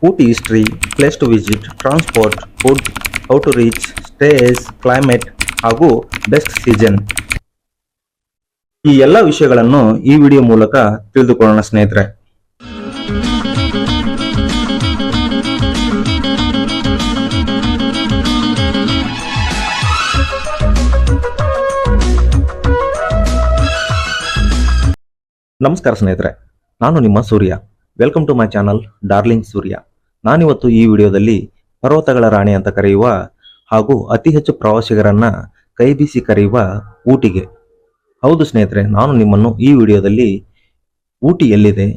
Ooty history, place to visit, transport, food, how to reach, stays, climate ಹಾಗೂ best season ಈ ಎಲ್ಲ ವಿಷಯಗಳನ್ನು ಈ ವಿಡಿಯೋ ಮೂಲಕ ತಿಳಿದುಕೊಳ್ಳೋಣ ಸ್ನೇಹಿತರೆ. ನಮಸ್ಕಾರ ಸ್ನೇಹಿತರೆ, ನಾನು ನಿಮ್ಮ Surya. Welcome to my channel darling Surya. ನಾನಿವತ್ತು ಈ ವಿಡಿಯೋದಲ್ಲಿ ಪರ್ವತಗಳ ರಾಣಿ ಅಂತ ಕರೆಯುವ ಹಾಗೂ ಅತಿ ಹೆಚ್ಚು ಪ್ರವಾಸಿಗರನ್ನ ಕೈ ಬೀಸಿ ಕರೆಯುವ ಊಟಿಗೆ. ಹೌದು ಸ್ನೇಹಿತರೆ, ನಾನು ನಿಮ್ಮನ್ನು ಈ ವಿಡಿಯೋದಲ್ಲಿ ಊಟಿ ಎಲ್ಲಿದೆ,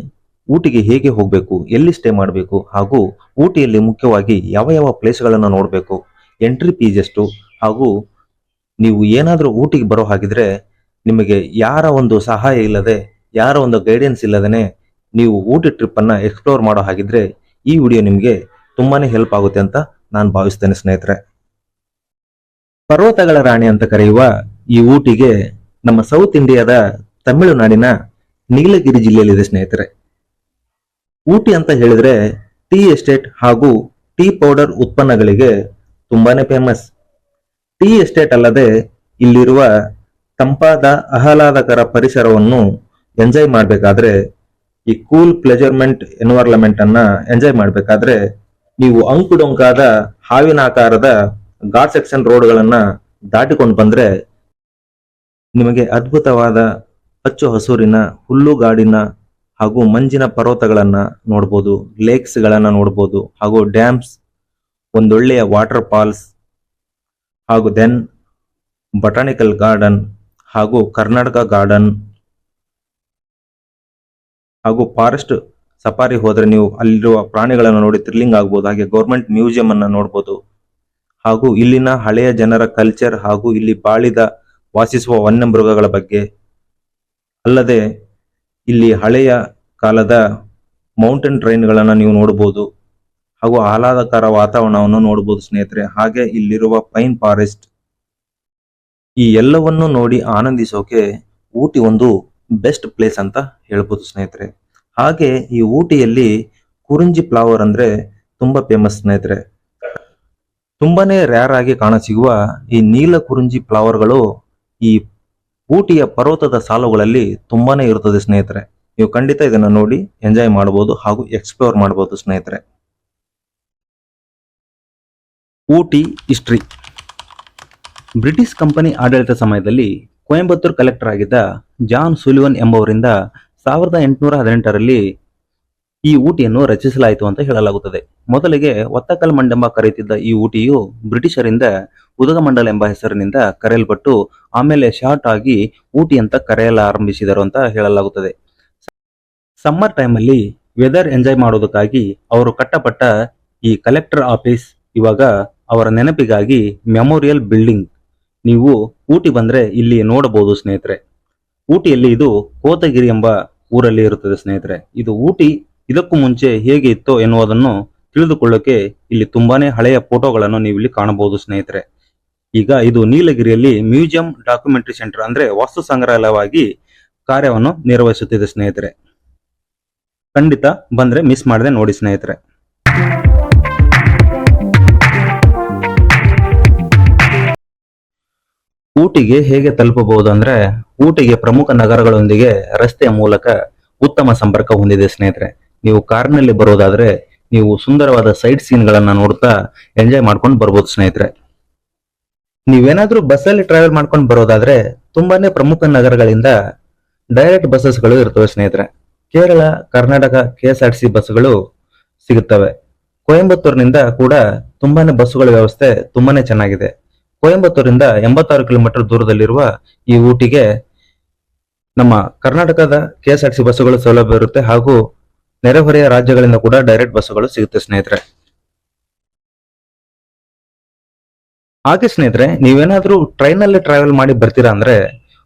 ಊಟಿಗೆ ಹೇಗೆ ಹೋಗಬೇಕು, ಎಲ್ಲಿ ಸ್ಟೇ ಮಾಡಬೇಕು ಹಾಗೂ ಊಟಿಯಲ್ಲಿ ಮುಖ್ಯವಾಗಿ ಯಾವ ಯಾವ ಪ್ಲೇಸ್ಗಳನ್ನು ನೋಡಬೇಕು, ಎಂಟ್ರಿ ಫೀಸ್ ಎಷ್ಟು ಹಾಗೂ ನೀವು ಏನಾದರೂ ಊಟಿಗೆ ಬರೋ ಹಾಗಿದ್ರೆ ನಿಮಗೆ ಯಾರ ಒಂದು ಸಹಾಯ ಇಲ್ಲದೆ, ಯಾರ ಒಂದು ಗೈಡೆನ್ಸ್ ಇಲ್ಲದೇ ನೀವು ಊಟಿ ಟ್ರಿಪ್ ಅನ್ನ ಎಕ್ಸ್ಪ್ಲೋರ್ ಮಾಡೋ ಹಾಗಿದ್ರೆ ಈ ವಿಡಿಯೋ ನಿಮಗೆ ತುಂಬಾನೇ ಹೆಲ್ಪ್ ಆಗುತ್ತೆ ಅಂತ ನಾನು ಭಾವಿಸ್ತೇನೆ ಸ್ನೇಹಿತರೆ. ಪರ್ವತಗಳ ರಾಣಿ ಅಂತ ಕರೆಯುವ ಈ ಊಟಿಗೆ ನಮ್ಮ ಸೌತ್ ಇಂಡಿಯಾದ ತಮಿಳುನಾಡಿನ ನೀಲಗಿರಿ ಜಿಲ್ಲೆಯಲ್ಲಿದೆ ಸ್ನೇಹಿತರೆ. ಊಟಿ ಅಂತ ಹೇಳಿದ್ರೆ ಟೀ ಎಸ್ಟೇಟ್ ಹಾಗೂ ಟೀ ಪೌಡರ್ ಉತ್ಪನ್ನಗಳಿಗೆ ತುಂಬಾನೇ ಫೇಮಸ್. ಟೀ ಎಸ್ಟೇಟ್ ಅಲ್ಲದೆ ಇಲ್ಲಿರುವ ತಂಪಾದ ಆಹ್ಲಾದಕರ ಪರಿಸರವನ್ನು ಎಂಜಾಯ್ ಮಾಡಬೇಕಾದ್ರೆ, ಈ ಕೂಲ್ ಪ್ಲೆಜರ್ಮೆಂಟ್ ಎನ್ವೈರನ್ಮೆಂಟ್ ಅನ್ನ ಎಂಜಾಯ್ ಮಾಡಬೇಕಾದ್ರೆ ನೀವು ಅಂಕುಡೊಂಕಾದ ಹಾವಿನ ಆಕಾರದ ಘಾಟ್ ಸೆಕ್ಷನ್ ರೋಡ್ಗಳನ್ನ ದಾಟಿಕೊಂಡು ಬಂದ್ರೆ ನಿಮಗೆ ಅದ್ಭುತವಾದ ಹಚ್ಚು ಹಸೂರಿನ ಹುಲ್ಲುಗಾಡಿನ ಹಾಗೂ ಮಂಜಿನ ಪರ್ವತಗಳನ್ನ ನೋಡ್ಬೋದು, ಲೇಕ್ಸ್ ಗಳನ್ನ ನೋಡ್ಬೋದು ಹಾಗೂ ಡ್ಯಾಮ್ಸ್, ಒಂದೊಳ್ಳೆಯ ವಾಟರ್ ಫಾಲ್ಸ್ ಹಾಗೂ ದೆನ್ ಬಟಾನಿಕಲ್ ಗಾರ್ಡನ್ ಹಾಗೂ ಕರ್ನಾಟಕ ಗಾರ್ಡನ್ ಹಾಗೂ ಫಾರೆಸ್ಟ್ ಸಫಾರಿ ಹೋದ್ರೆ ನೀವು ಅಲ್ಲಿರುವ ಪ್ರಾಣಿಗಳನ್ನು ನೋಡಿ ಥ್ರಿಲ್ಲಿಂಗ್ ಆಗ್ಬೋದು. ಹಾಗೆ ಗೌರ್ಮೆಂಟ್ ಮ್ಯೂಸಿಯಂ ಅನ್ನ ನೋಡ್ಬೋದು ಹಾಗೂ ಇಲ್ಲಿನ ಹಳೆಯ ಜನರ ಕಲ್ಚರ್ ಹಾಗೂ ಇಲ್ಲಿ ಬಾಳಿದ ವಾಸಿಸುವ ವನ್ಯಮೃಗಗಳ ಬಗ್ಗೆ, ಅಲ್ಲದೆ ಇಲ್ಲಿ ಹಳೆಯ ಕಾಲದ ಮೌಂಟೇನ್ ಟ್ರೈನ್ಗಳನ್ನ ನೀವು ನೋಡಬಹುದು ಹಾಗೂ ಆಹ್ಲಾದಕರ ವಾತಾವರಣವನ್ನು ನೋಡಬಹುದು ಸ್ನೇಹಿತರೆ. ಹಾಗೆ ಇಲ್ಲಿರುವ ಪೈನ್ ಫಾರೆಸ್ಟ್, ಈ ಎಲ್ಲವನ್ನು ನೋಡಿ ಆನಂದಿಸೋಕೆ ಊಟಿ ಒಂದು ಬೆಸ್ಟ್ ಪ್ಲೇಸ್ ಅಂತ ಹೇಳ್ಬೋದು ಸ್ನೇಹಿತರೆ. ಹಾಗೆ ಈ ಊಟಿಯಲ್ಲಿ ಕುರಿಂಜಿ ಫ್ಲವರ್ ಅಂದ್ರೆ ತುಂಬಾ ಫೇಮಸ್ ಸ್ನೇಹಿತರೆ. ತುಂಬಾನೇ ರೇರ್ ಆಗಿ ಕಾಣಸಿಗುವ ಈ ನೀಲ ಕುರಿಂಜಿ ಫ್ಲವರ್ಗಳು ಈ ಊಟಿಯ ಪರ್ವತದ ಸಾಲುಗಳಲ್ಲಿ ತುಂಬಾನೇ ಇರುತ್ತದೆ ಸ್ನೇಹಿತರೆ. ನೀವು ಖಂಡಿತ ಇದನ್ನ ನೋಡಿ ಎಂಜಾಯ್ ಮಾಡಬಹುದು ಹಾಗೂ ಎಕ್ಸ್ಪ್ಲೋರ್ ಮಾಡಬಹುದು ಸ್ನೇಹಿತರೆ. ಊಟಿ ಹಿಸ್ಟ್ರಿ. ಬ್ರಿಟಿಷ್ ಕಂಪನಿ ಆಡಳಿತ ಸಮಯದಲ್ಲಿ ಕೊಯಂಬತ್ತೂರ್ ಕಲೆಕ್ಟರ್ ಆಗಿದ್ದ ಜಾನ್ ಸುಲಿವನ್ ಎಂಬವರಿಂದ 1818ರಲ್ಲಿ ಈ ಊಟಿಯನ್ನು ರಚಿಸಲಾಯಿತು ಅಂತ ಹೇಳಲಾಗುತ್ತದೆ. ಮೊದಲಿಗೆ ಒತ್ತಕಲ್ ಮಂಡೆಂಬ ಕರೆಯುತ್ತಿದ್ದ ಈ ಊಟಿಯು ಬ್ರಿಟಿಷರಿಂದ ಉದಗಮಂಡಲ ಎಂಬ ಹೆಸರಿನಿಂದ ಕರೆಯಲ್ಪಟ್ಟು ಆಮೇಲೆ ಶಾರ್ಟ್ ಆಗಿ ಊಟಿ ಅಂತ ಕರೆಯಲಾರಂಭಿಸಿದರು ಅಂತ ಹೇಳಲಾಗುತ್ತದೆ. ಸಮ್ಮರ್ ಟೈಮಲ್ಲಿ ವೆದರ್ ಎಂಜಾಯ್ ಮಾಡೋದಕ್ಕಾಗಿ ಅವರು ಕಟ್ಟಪಟ್ಟ ಈ ಕಲೆಕ್ಟರ್ ಆಫೀಸ್ ಇವಾಗ ಅವರ ನೆನಪಿಗಾಗಿ ಮೆಮೋರಿಯಲ್ ಬಿಲ್ಡಿಂಗ್ ನೀವು ಊಟಿ ಬಂದ್ರೆ ಇಲ್ಲಿ ನೋಡಬಹುದು ಸ್ನೇಹಿತರೆ. ಊಟಿಯಲ್ಲಿ ಇದು ಕೋತಗಿರಿ ಎಂಬ ಊರಲ್ಲಿ ಇರುತ್ತದೆ ಸ್ನೇಹಿತರೆ. ಇದು ಊಟಿ ಇದಕ್ಕೂ ಮುಂಚೆ ಹೇಗೆ ಇತ್ತೋ ಎನ್ನುವುದನ್ನು ತಿಳಿದುಕೊಳ್ಳೋಕೆ ಇಲ್ಲಿ ತುಂಬಾನೇ ಹಳೆಯ ಫೋಟೋಗಳನ್ನು ನೀವು ಇಲ್ಲಿ ಕಾಣಬಹುದು ಸ್ನೇಹಿತರೆ. ಈಗ ಇದು ನೀಲಗಿರಿಯಲ್ಲಿ ಮ್ಯೂಸಿಯಂ ಡಾಕ್ಯುಮೆಂಟರಿ ಸೆಂಟರ್ ಅಂದ್ರೆ ವಸ್ತು ಸಂಗ್ರಹಾಲಯವಾಗಿ ಕಾರ್ಯವನ್ನು ನಿರ್ವಹಿಸುತ್ತಿದೆ ಸ್ನೇಹಿತರೆ. ಖಂಡಿತ ಬಂದ್ರೆ ಮಿಸ್ ಮಾಡದೆ ನೋಡಿ ಸ್ನೇಹಿತರೆ. ಊಟಿಗೆ ಹೇಗೆ ತಲುಪಬಹುದು ಅಂದ್ರೆ, ಊಟಿಗೆ ಪ್ರಮುಖ ನಗರಗಳೊಂದಿಗೆ ರಸ್ತೆಯ ಮೂಲಕ ಉತ್ತಮ ಸಂಪರ್ಕ ಹೊಂದಿದೆ ಸ್ನೇಹಿತರೆ. ನೀವು ಕಾರ್ನಲ್ಲಿ ಬರೋದಾದ್ರೆ ನೀವು ಸುಂದರವಾದ ಸೈಟ್ ಸೀನ್ ಗಳನ್ನ ನೋಡ್ತಾ ಎಂಜಾಯ್ ಮಾಡ್ಕೊಂಡು ಬರ್ಬೋದು ಸ್ನೇಹಿತರೆ. ನೀವೇನಾದ್ರೂ ಬಸ್ಸಲ್ಲಿ ಟ್ರಾವೆಲ್ ಮಾಡ್ಕೊಂಡು ಬರೋದಾದ್ರೆ ತುಂಬಾನೇ ಪ್ರಮುಖ ನಗರಗಳಿಂದ ಡೈರೆಕ್ಟ್ ಬಸ್ಸಸ್ಗಳು ಇರ್ತವೆ ಸ್ನೇಹಿತರೆ. ಕೇರಳ, ಕರ್ನಾಟಕ KSRTC ಬಸ್ಗಳು ಸಿಗುತ್ತವೆ. ಕೊಯಂಬತ್ತೂರಿನಿಂದ ಕೂಡ ತುಂಬಾನೇ ಬಸ್ಸುಗಳ ವ್ಯವಸ್ಥೆ ತುಂಬಾನೇ ಚೆನ್ನಾಗಿದೆ. ಕೊಯಂಬತ್ತೂರಿಂದ 86 ಕಿಲೋಮೀಟರ್ ದೂರದಲ್ಲಿರುವ ಈ ಊಟಿಗೆ ನಮ್ಮ ಕರ್ನಾಟಕದ KSRTC ಬಸ್ಸುಗಳು ಸೌಲಭ್ಯ ಇರುತ್ತೆ ಹಾಗೂ ನೆರೆಹೊರೆಯ ರಾಜ್ಯಗಳಿಂದ ಕೂಡ ಡೈರೆಕ್ಟ್ ಬಸ್ಸುಗಳು ಸಿಗುತ್ತೆ ಸ್ನೇಹಿತರೆ. ಹಾಗೆ ಸ್ನೇಹಿತರೆ, ನೀವೇನಾದ್ರೂ ಟ್ರೈನ್ ಅಲ್ಲಿ ಟ್ರಾವೆಲ್ ಮಾಡಿ ಬರ್ತೀರಾ ಅಂದ್ರೆ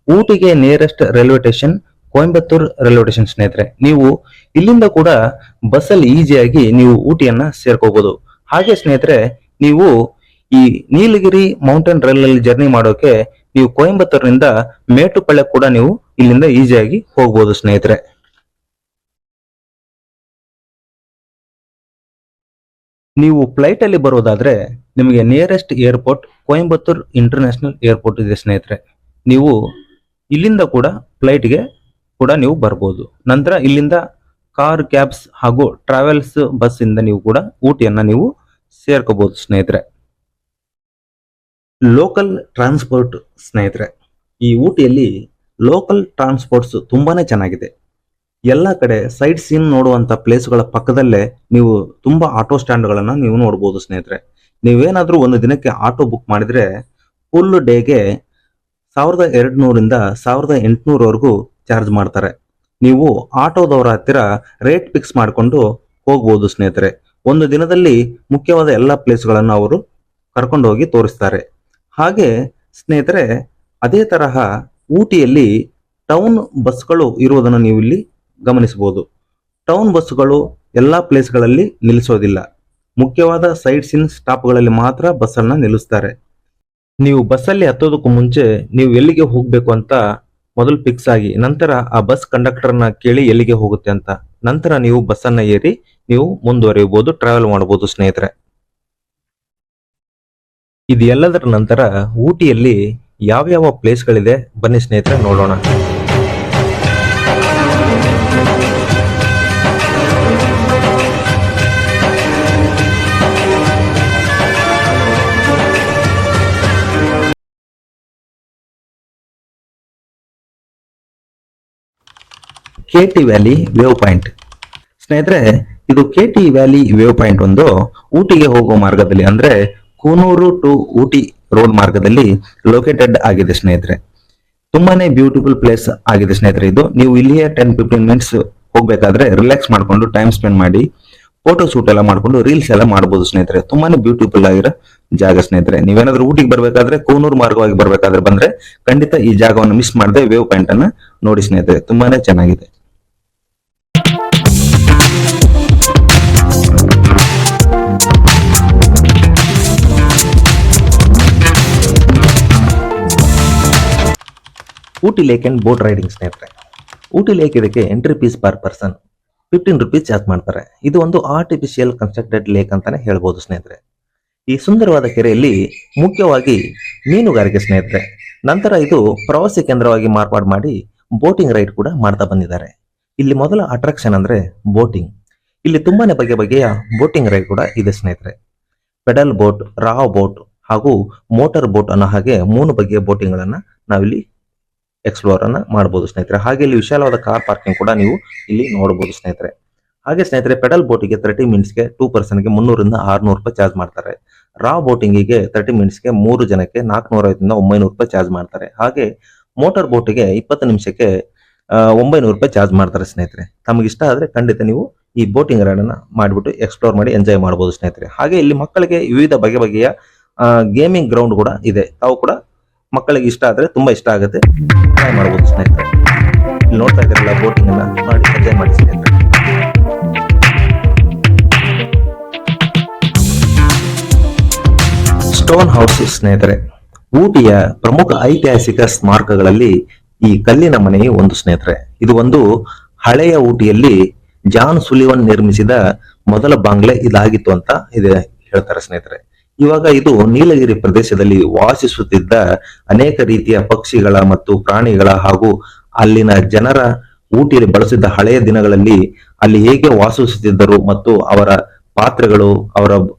ಊಟಿಗೆ nearest railway station Coimbatore railway station ಸ್ನೇಹಿತರೆ. ನೀವು ಇಲ್ಲಿಂದ ಕೂಡ ಬಸ್ಸಲ್ಲಿ ಈಸಿಯಾಗಿ ನೀವು ಊಟಿಯನ್ನ ಸೇರ್ಕೋಬಹುದು. ಹಾಗೆ ಸ್ನೇಹಿತರೆ, ನೀವು ಈ ನೀಲಗಿರಿ ಮೌಂಟೇನ್ ರೈಲ್ ನಲ್ಲಿ ಜರ್ನಿ ಮಾಡೋಕೆ ನೀವು ಕೊಯಂಬತ್ತೂರಿನಿಂದ ಮೇಟುಪಾಳ್ಯ ಕೂಡ ನೀವು ಇಲ್ಲಿಂದ ಈಸಿಯಾಗಿ ಹೋಗಬಹುದು ಸ್ನೇಹಿತರೆ. ನೀವು ಫ್ಲೈಟ್ ಅಲ್ಲಿ ಬರೋದಾದ್ರೆ ನಿಮಗೆ nearest airport Coimbatore international airport ಇದೆ ಸ್ನೇಹಿತರೆ. ನೀವು ಇಲ್ಲಿಂದ ಕೂಡ ಫ್ಲೈಟ್ಗೆ ಕೂಡ ನೀವು ಬರ್ಬೋದು. ನಂತರ ಇಲ್ಲಿಂದ ಕಾರ್, ಕ್ಯಾಬ್ಸ್ ಹಾಗೂ ಟ್ರಾವೆಲ್ಸ್ ಬಸ್ ಇಂದ ನೀವು ಕೂಡ ಊಟಿಯನ್ನ ನೀವು ಸೇರ್ಕೋಬಹುದು ಸ್ನೇಹಿತರೆ. ಲೋಕಲ್ ಟ್ರಾನ್ಸ್ಪೋರ್ಟ್ ಸ್ನೇಹಿತರೆ, ಈ ಊಟಿಯಲ್ಲಿ ಲೋಕಲ್ ಟ್ರಾನ್ಸ್ಪೋರ್ಟ್ಸ್ ತುಂಬಾನೇ ಚೆನ್ನಾಗಿದೆ. ಎಲ್ಲ ಕಡೆ ಸೈಟ್ ಸೀನ್ ನೋಡುವಂತ ಪ್ಲೇಸ್ಗಳ ಪಕ್ಕದಲ್ಲೇ ನೀವು ತುಂಬಾ ಆಟೋ ಸ್ಟ್ಯಾಂಡ್ಗಳನ್ನ ನೀವು ನೋಡಬಹುದು ಸ್ನೇಹಿತರೆ. ನೀವೇನಾದ್ರೂ ಒಂದು ದಿನಕ್ಕೆ ಆಟೋ ಬುಕ್ ಮಾಡಿದ್ರೆ ಫುಲ್ ಡೇಗೆ 1200ರಿಂದ 1800ವರೆಗೂ ಚಾರ್ಜ್ ಮಾಡ್ತಾರೆ. ನೀವು ಆಟೋದವರ ಹತ್ತಿರ ರೇಟ್ ಫಿಕ್ಸ್ ಮಾಡಿಕೊಂಡು ಹೋಗ್ಬೋದು ಸ್ನೇಹಿತರೆ. ಒಂದು ದಿನದಲ್ಲಿ ಮುಖ್ಯವಾದ ಎಲ್ಲ ಪ್ಲೇಸ್ಗಳನ್ನು ಅವರು ಕರ್ಕೊಂಡು ಹೋಗಿ ತೋರಿಸ್ತಾರೆ. ಹಾಗೆ ಸ್ನೇಹಿತರೆ, ಅದೇ ತರಹ ಊಟಿಯಲ್ಲಿ ಟೌನ್ ಬಸ್ಗಳು ಇರುವುದನ್ನು ನೀವು ಇಲ್ಲಿ ಗಮನಿಸಬಹುದು. ಟೌನ್ ಬಸ್ಗಳು ಎಲ್ಲಾ ಪ್ಲೇಸ್ಗಳಲ್ಲಿ ನಿಲ್ಲಿಸೋದಿಲ್ಲ. ಮುಖ್ಯವಾದ ಸೈಟ್ ಸೀನ್ ಸ್ಟಾಪ್ಗಳಲ್ಲಿ ಮಾತ್ರ ಬಸ್ ಅನ್ನ ನಿಲ್ಲಿಸ್ತಾರೆ. ನೀವು ಬಸ್ಸಲ್ಲಿ ಹತ್ತೋದಕ್ಕೂ ಮುಂಚೆ ನೀವು ಎಲ್ಲಿಗೆ ಹೋಗ್ಬೇಕು ಅಂತ ಮೊದಲು ಫಿಕ್ಸ್ ಆಗಿ, ನಂತರ ಆ ಬಸ್ ಕಂಡಕ್ಟರ್ನ ಕೇಳಿ ಎಲ್ಲಿಗೆ ಹೋಗುತ್ತೆ ಅಂತ, ನಂತರ ನೀವು ಬಸ್ಸನ್ನ ಏರಿ ನೀವು ಮುಂದುವರಿಯಬಹುದು, ಟ್ರಾವೆಲ್ ಮಾಡಬಹುದು ಸ್ನೇಹಿತರೆ. ಇದೆಲ್ಲದರ ನಂತರ ಊಟಿಯಲ್ಲಿ ಯಾವ್ಯಾವ ಪ್ಲೇಸ್ಗಳಿದೆ ಬನ್ನಿ ಸ್ನೇಹಿತರೆ ನೋಡೋಣ. KT ವ್ಯಾಲಿ ವೇವ್ ಪಾಯಿಂಟ್ ಸ್ನೇಹಿತರೆ, ಇದು KT ವ್ಯಾಲಿ ವೇವ್ ಪಾಯಿಂಟ್ ಒಂದು ಊಟಿಗೆ ಹೋಗುವ ಮಾರ್ಗದಲ್ಲಿ, ಅಂದ್ರೆ ಕೂನೂರು ಟು ಊಟಿ ರೋಡ್ ಮಾರ್ಗದಲ್ಲಿ ಲೊಕೇಟೆಡ್ ಆಗಿದೆ ಸ್ನೇಹಿತರೆ. ತುಂಬಾನೇ ಬ್ಯೂಟಿಫುಲ್ ಪ್ಲೇಸ್ ಆಗಿದೆ ಸ್ನೇಹಿತರೆ ಇದು. ನೀವು ಇಲ್ಲಿಯೇ 10-15 ಮಿನಿಟ್ಸ್ ಹೋಗ್ಬೇಕಾದ್ರೆ ರಿಲ್ಯಾಕ್ಸ್ ಮಾಡ್ಕೊಂಡು ಟೈಮ್ ಸ್ಪೆಂಡ್ ಮಾಡಿ ಫೋಟೋ ಶೂಟ್ ಎಲ್ಲ ಮಾಡ್ಕೊಂಡು ರೀಲ್ಸ್ ಎಲ್ಲ ಮಾಡಬಹುದು ಸ್ನೇಹಿತರೆ. ತುಂಬಾನೇ ಬ್ಯೂಟಿಫುಲ್ ಆಗಿರೋ ಜಾಗ ಸ್ನೇಹಿತರೆ. ನೀವೇನಾದ್ರೂ ಊಟಿಗೆ ಬರ್ಬೇಕಾದ್ರೆ ಕೂನೂರು ಮಾರ್ಗವಾಗಿ ಬರ್ಬೇಕಾದ್ರೆ ಬಂದ್ರೆ ಖಂಡಿತ ಈ ಜಾಗವನ್ನು ಮಿಸ್ ಮಾಡದೆ ವೇವ್ ಪಾಯಿಂಟ್ ಅನ್ನ ನೋಡಿ ಸ್ನೇಹಿತರೆ, ತುಂಬಾನೇ ಚೆನ್ನಾಗಿದೆ. Ooty lake and boat riding ಸ್ನೇಹಿತರೆ. ಊಟಿ ಲೇಕ್ ಇದಕ್ಕೆ entry fees per person 15 rupees charge ಮಾಡ್ತಾರೆ. ಇದು ಒಂದು ಆರ್ಟಿಫಿಷಿಯಲ್ ಕನ್ಸ್ಟ್ರಕ್ಟೆಡ್ ಲೇಕ್ ಅಂತಾನೆ ಹೇಳ್ಬೋದು ಸ್ನೇಹಿತರೆ. ಈ ಸುಂದರವಾದ ಕೆರೆಯಲ್ಲಿ ಮುಖ್ಯವಾಗಿ ಮೀನುಗಾರಿಕೆ ಸ್ನೇಹಿತರೆ. ನಂತರ ಇದು ಪ್ರವಾಸಿ ಕೇಂದ್ರವಾಗಿ ಮಾರ್ಪಾಡು ಮಾಡಿ ಬೋಟಿಂಗ್ ರೈಡ್ ಕೂಡ ಮಾಡ್ತಾ ಬಂದಿದ್ದಾರೆ. ಇಲ್ಲಿ ಮೊದಲ ಅಟ್ರಾಕ್ಷನ್ ಅಂದ್ರೆ ಬೋಟಿಂಗ್. ಇಲ್ಲಿ ತುಂಬಾನೇ ಬಗೆಯ ಬೋಟಿಂಗ್ ರೈಡ್ ಕೂಡ ಇದೆ ಸ್ನೇಹಿತರೆ. ಪೆಡಲ್ ಬೋಟ್, ರಾವ್ ಬೋಟ್ ಹಾಗೂ ಮೋಟಾರ್ ಬೋಟ್ ಅನ್ನೋ ಹಾಗೆ 3 ಬಗೆಯ ಬೋಟಿಂಗ್ ಗಳನ್ನ ನಾವಿಲ್ಲಿ ಎಕ್ಸ್ಪ್ಲೋರ್ ಅನ್ನ ಮಾಡಬಹುದು ಸ್ನೇಹಿತರೆ. ಹಾಗೆ ಇಲ್ಲಿ ವಿಶಾಲವಾದ ಕಾರ್ ಪಾರ್ಕಿಂಗ್ ಕೂಡ ನೀವು ಇಲ್ಲಿ ನೋಡಬಹುದು ಸ್ನೇಹಿತರೆ. ಹಾಗೆ ಸ್ನೇಹಿತರೆ, ಪೆಡಲ್ ಬೋಟಿಗೆ 30 ಮಿನಿಟ್ಸ್ಗೆ 2 ಪರ್ಸನ್ಗೆ 300ರಿಂದ 600 ರೂಪಾಯಿ ಚಾರ್ಜ್ ಮಾಡ್ತಾರೆ. ರಾ ಬೋಟಿಂಗಿಗೆ 30 ಮಿನಿಟ್ಸ್ಗೆ 3 ಜನಕ್ಕೆ 450ರಿಂದ 900 ರೂಪಾಯಿ ಚಾರ್ಜ್ ಮಾಡ್ತಾರೆ. ಹಾಗೆ ಮೋಟಾರ್ ಬೋಟಿಗೆ 20 ನಿಮಿಷಕ್ಕೆ 900 ರೂಪಾಯಿ ಚಾರ್ಜ್ ಮಾಡ್ತಾರೆ ಸ್ನೇಹಿತರೆ. ತಮಗೆ ಇಷ್ಟ ಆದ್ರೆ ಖಂಡಿತ ನೀವು ಈ ಬೋಟಿಂಗ್ ರೈಡ್ ಅನ್ನ ಮಾಡಿಬಿಟ್ಟು ಎಕ್ಸ್ಪ್ಲೋರ್ ಮಾಡಿ ಎಂಜಾಯ್ ಮಾಡಬಹುದು ಸ್ನೇಹಿತರೆ. ಹಾಗೆ ಇಲ್ಲಿ ಮಕ್ಕಳಿಗೆ ವಿವಿಧ ಬಗೆಯ ಗೇಮಿಂಗ್ ಗ್ರೌಂಡ್ ಕೂಡ ಇದೆ. ತಾವು ಕೂಡ ಮಕ್ಕಳಿಗೆ ಇಷ್ಟ ಆದ್ರೆ ತುಂಬಾ ಇಷ್ಟ ಆಗುತ್ತೆ, ಟ್ರೈ ಮಾಡಬಹುದು ಸ್ನೇಹಿತರೆ. ಇಲ್ಲಿ ನೋಡ್ತಾ ಇದ್ದೀರಲ್ಲ, ಬೋಟಿಂಗ್ ಅನ್ನ ಮಾಡಿ ಎಂಜಾಯ್ ಮಾಡಿ ಸ್ನೇಹಿತರೆ. ಸ್ಟೋನ್ ಹೌಸ್ ಸ್ನೇಹಿತರೆ, ಊಟಿಯ ಪ್ರಮುಖ ಐತಿಹಾಸಿಕ ಸ್ಮಾರಕಗಳಲ್ಲಿ ಈ ಕಲ್ಲಿನ ಮನೆಯು ಒಂದು ಸ್ನೇಹಿತರೆ. ಇದು ಒಂದು ಹಳೆಯ ಊಟಿಯಲ್ಲಿ ಜಾನ್ ಸುಲಿವನ್ ನಿರ್ಮಿಸಿದ ಮೊದಲ ಬಾಂಗ್ಲೆ ಇದಾಗಿತ್ತು ಅಂತ ಇದೆ ಹೇಳ್ತಾರೆ ಸ್ನೇಹಿತರೆ. ಇವಾಗ ಇದು ನೀಲಗಿರಿ ಪ್ರದೇಶದಲ್ಲಿ ವಾಸಿಸುತ್ತಿದ್ದ ಅನೇಕ ರೀತಿಯ ಪಕ್ಷಿಗಳ ಮತ್ತು ಪ್ರಾಣಿಗಳ ಹಾಗೂ ಅಲ್ಲಿನ ಜನರ ಊಟಿಯಲ್ಲಿ ಬಳಸಿದ್ದ ಹಳೆಯ ದಿನಗಳಲ್ಲಿ ಅಲ್ಲಿ ಹೇಗೆ ವಾಸಿಸುತ್ತಿದ್ದರು ಮತ್ತು ಅವರ ಪಾತ್ರೆಗಳು, ಅವರ